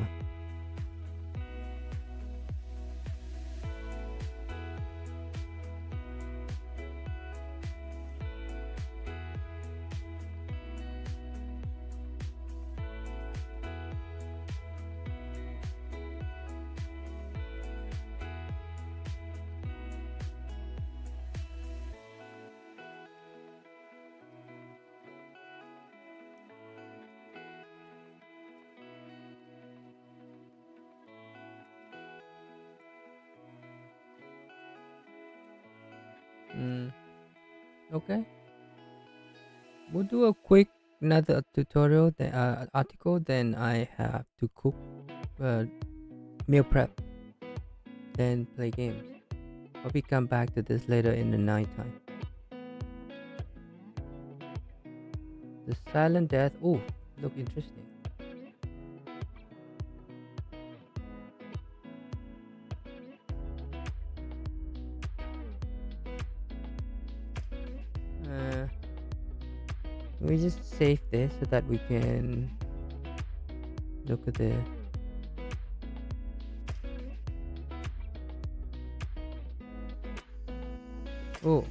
Okay, we'll do a quick another tutorial, then article. Then I have to cook, uh, meal prep, then play games. I'll be come back to this later in the night time. The silent death. Oh, look interesting. We just save this so that we can look at the. Oh.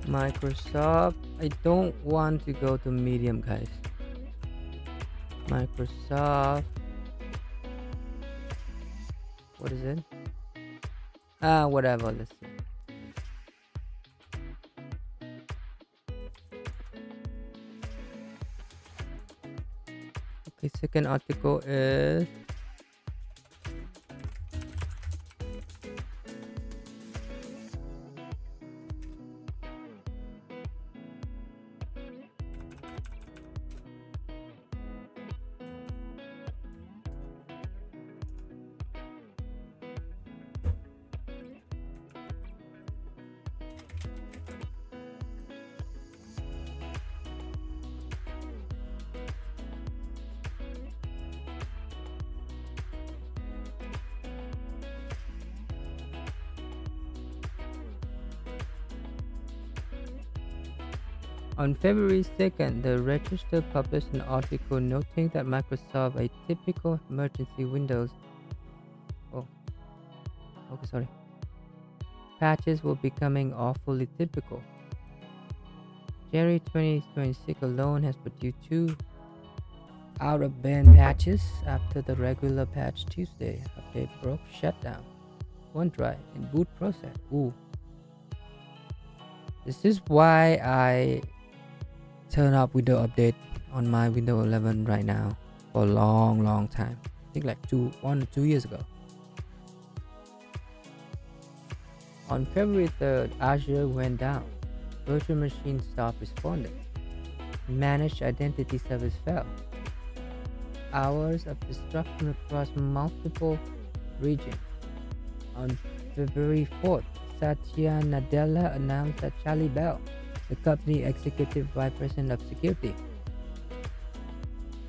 Microsoft. I don't want to go to Medium, guys. Microsoft. What is it? Whatever. Let's see. Okay, second article is on February 2nd, the Register published an article noting that Microsoft, a typical emergency Windows patches were becoming awfully typical. January 2026 alone has produced 2 out-of-band patches after the regular patch Tuesday update broke shutdown OneDrive and boot process. Ooh. This is why I turn up Windows update on my Windows 11 right now for a long time. I think like 1 or 2 years ago. On February 3rd, Azure went down. Virtual machines stopped responding. Managed identity service fell. Hours of disruption across multiple regions. On February 4th, Satya Nadella announced that Charlie Bell, the company executive vice president of security,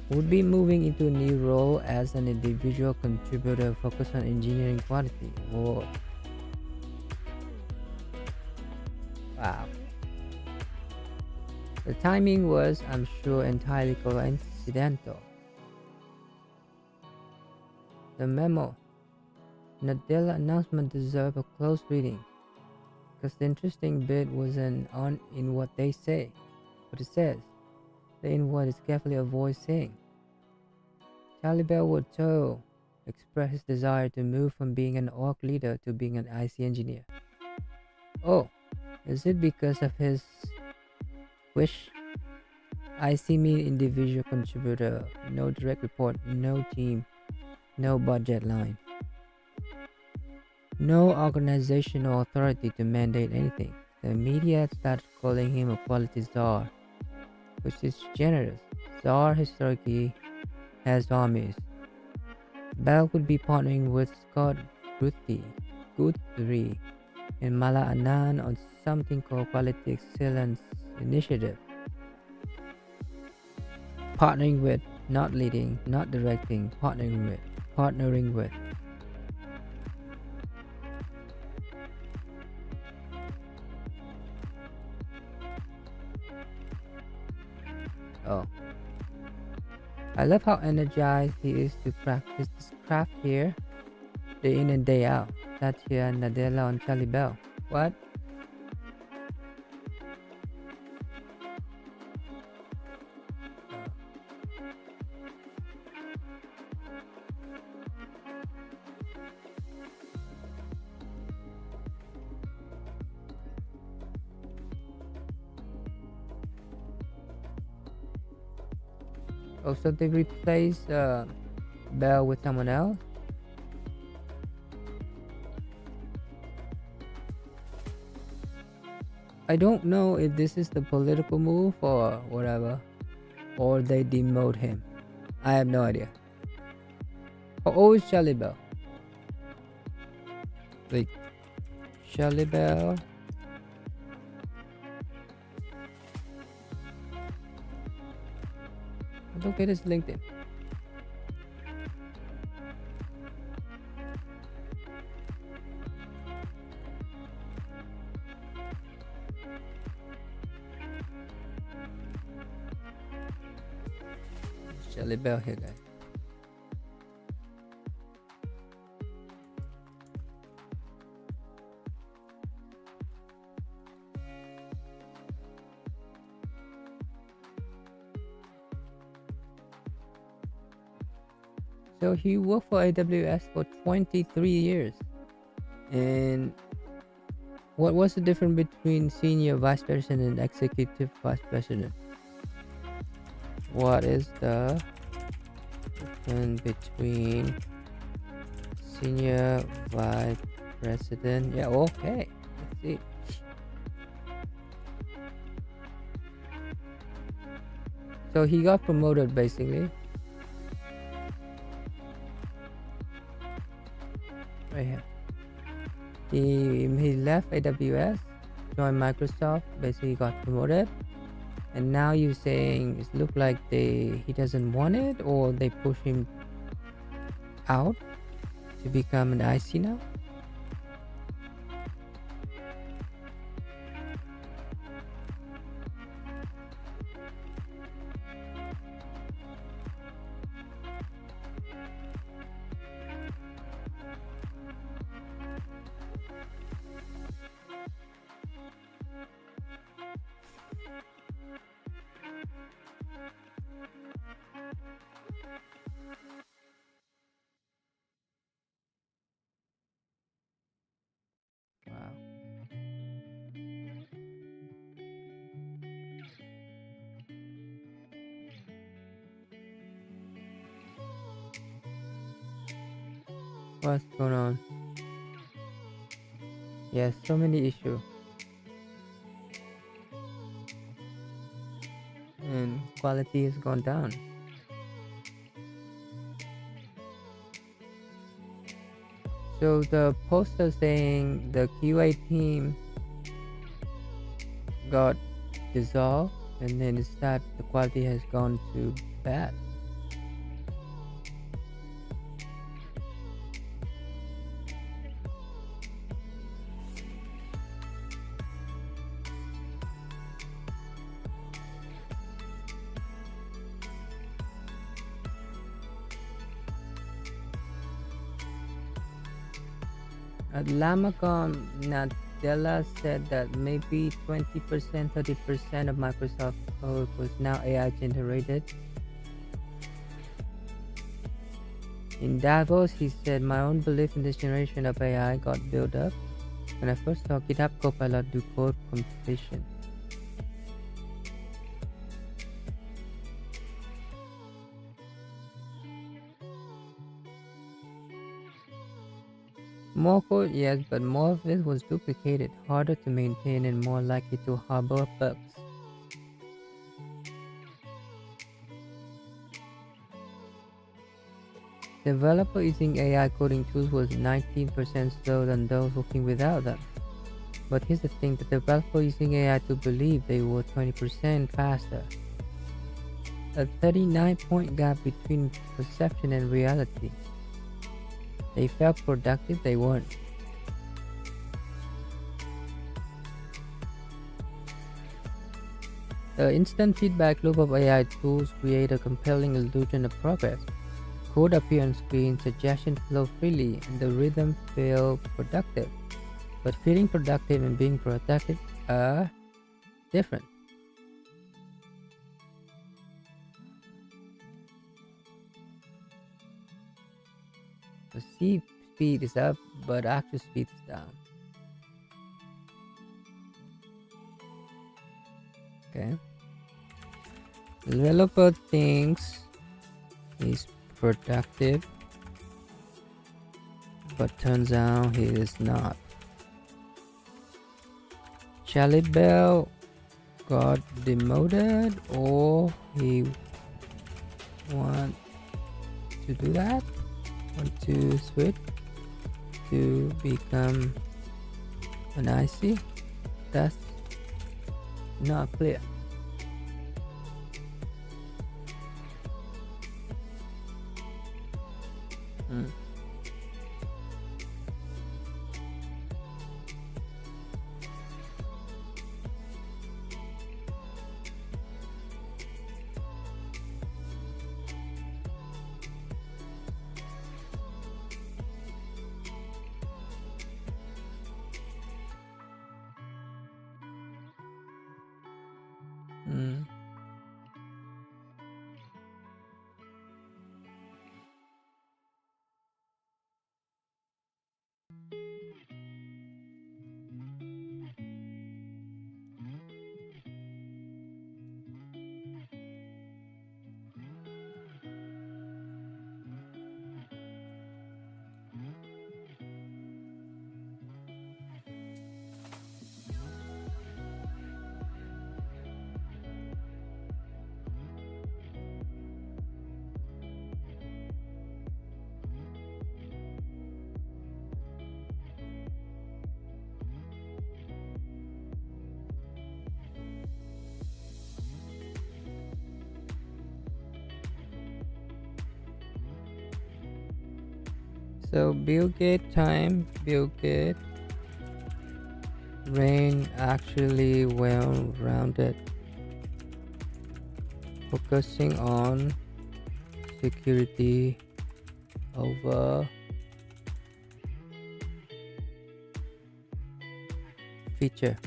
would be moving into a new role as an individual contributor focused on engineering quality. Whoa. Wow. The timing was, I'm sure, entirely coincidental. The memo, Nadella announcement deserved a close reading, because the interesting bit wasn't on in what they say, what it says. The in what is carefully avoids saying. Charlie Bell would so express his desire to move from being an org leader to being an IC engineer. Oh, is it because of his wish? IC mean individual contributor, no direct report, no team, no budget line, no organizational authority to mandate anything. The media started calling him a quality czar, which is generous. Czar historically has armies. Bell would be partnering with Scott Guthrie and Mala Anand on something called Quality Excellence Initiative. Partnering with, not leading, not directing, partnering with. Oh. I love how energized he is to practice this craft here, day in and day out. Satya Nadella on Charlie Bell. What? Oh, so they replaced Bell with someone else? I don't know if this is the political move or whatever, or they demote him. I have no idea. How old is Charlie Bell? Like, Charlie Bell? I don't get his LinkedIn. Charlie Bell here, guys. So he worked for AWS for 23 years. And what was the difference between senior vice president and executive vice president? What is the difference between senior vice president? Yeah, okay. Let's see. So he got promoted basically. Right here. He left AWS, joined Microsoft, basically got promoted, and now you're saying it look like he doesn't want it, or they push him out to become an IC now. Wow. What's going on? Yes, so many issues. And quality has gone down. So the poster saying the QA team got dissolved, and then it's that the quality has gone to bad. At Lamacon, Nadella said that maybe 20%, 30% of Microsoft code was now AI generated. In Davos, he said, my own belief in this generation of AI got built up when I first saw GitHub Copilot do code completion. More code, yes, but more of it was duplicated, harder to maintain, and more likely to harbor bugs. Developer using AI coding tools was 19% slower than those working without them. But here's the thing, the developer using AI to believe they were 20% faster. A 39-point gap between perception and reality. They felt productive, they weren't. The instant feedback loop of AI tools create a compelling illusion of progress. Code appear on screen, suggestions flow freely, and the rhythm feel productive. But feeling productive and being productive are different. Perceived speed is up, but actual speed is down. Okay. Developer thinks he's productive, but turns out he is not. Charlie Bell got demoted, or he want to do that? Want to switch to become an IC? That's not clear. Hmm. Hmm. So Bill Gates time, Bill Gates reign actually well rounded, focusing on security over feature.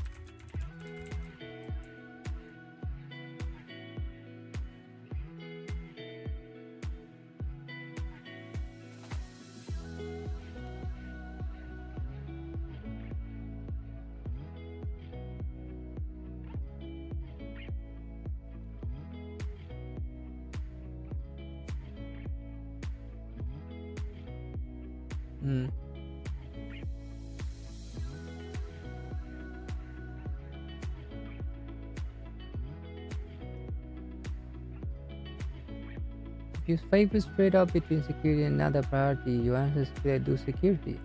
Mm. If you favor straight up between security and another priority, your answer is clear: do security.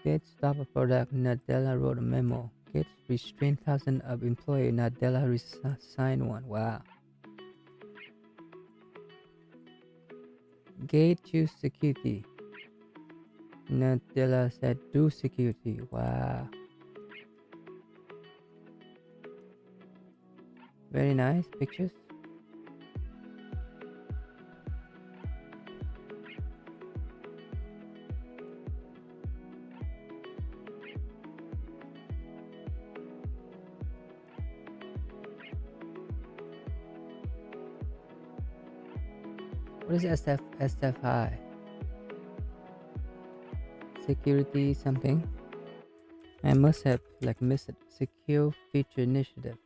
Gates stop a product. Nadella wrote a memo. Gates restrained thousands of employees. Nadella signed one. Wow. Gates choose security. Nadella said do security. Wow. Very nice pictures. What is SFI? Security something? I must have missed it. Secure Feature Initiative.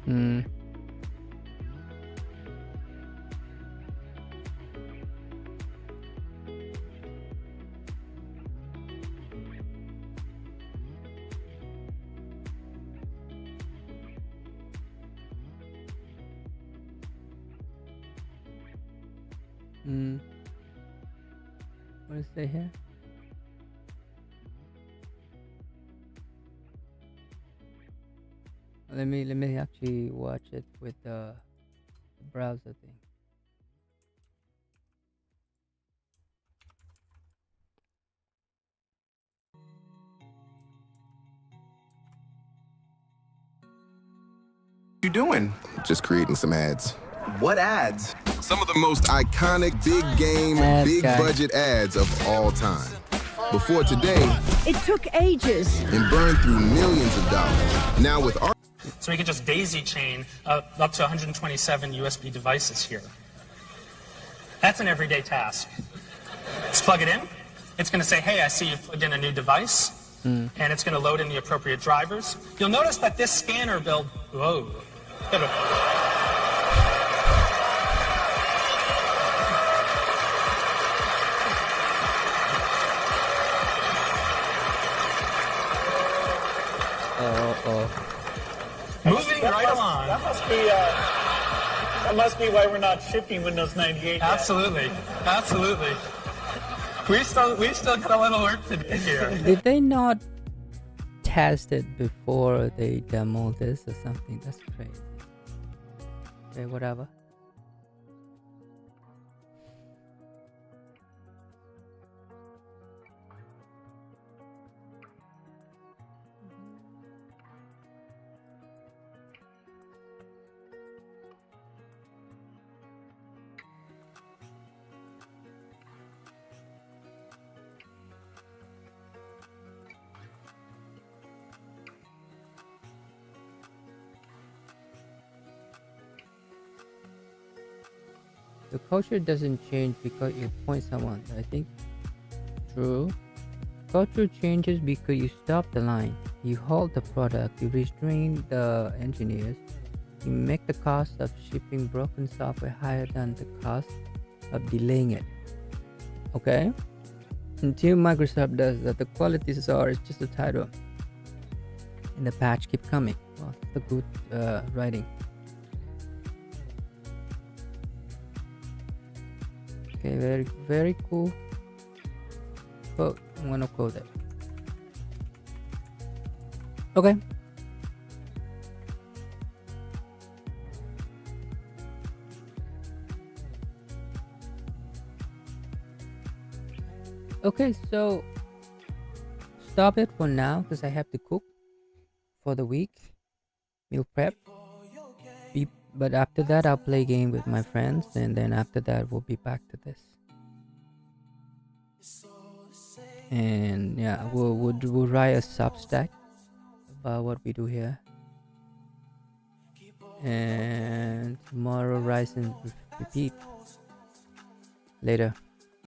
Hmm. Hmm. What does it say here? Let me actually watch it with the browser thing. You doing? Just creating some ads. What ads? Some of the most iconic big game, Ads big guy. budget ads of all time. Before today, It took ages. and burned through millions of dollars. Now with our So we could just daisy chain up to 127 USB devices here. That's an everyday task. Just plug it in. It's going to say, hey, I see you've plugged in a new device. And it's going to load in the appropriate drivers. You'll notice that this scanner build, whoa. Moving right along. That must be why we're not shipping Windows 98 yet. Absolutely. Absolutely. We still got a little work to do here. Did they not test it before they demo this or something? That's crazy. Okay, whatever. The culture doesn't change because you point someone. I think true. Culture changes because you stop the line. You halt the product. You restrain the engineers. You make the cost of shipping broken software higher than the cost of delaying it. Okay? Until Microsoft does that, the quality SOAR is just a title. And the patch keep coming. Well, that's the good writing. Okay, very, very cool quote. I'm gonna quote it. Okay. Okay, so stop it for now because I have to cook for the week. Meal prep. But after that, I'll play game with my friends, and then after that, we'll be back to this. And yeah, we'll write a Substack about what we do here. And tomorrow, rise and repeat. Later.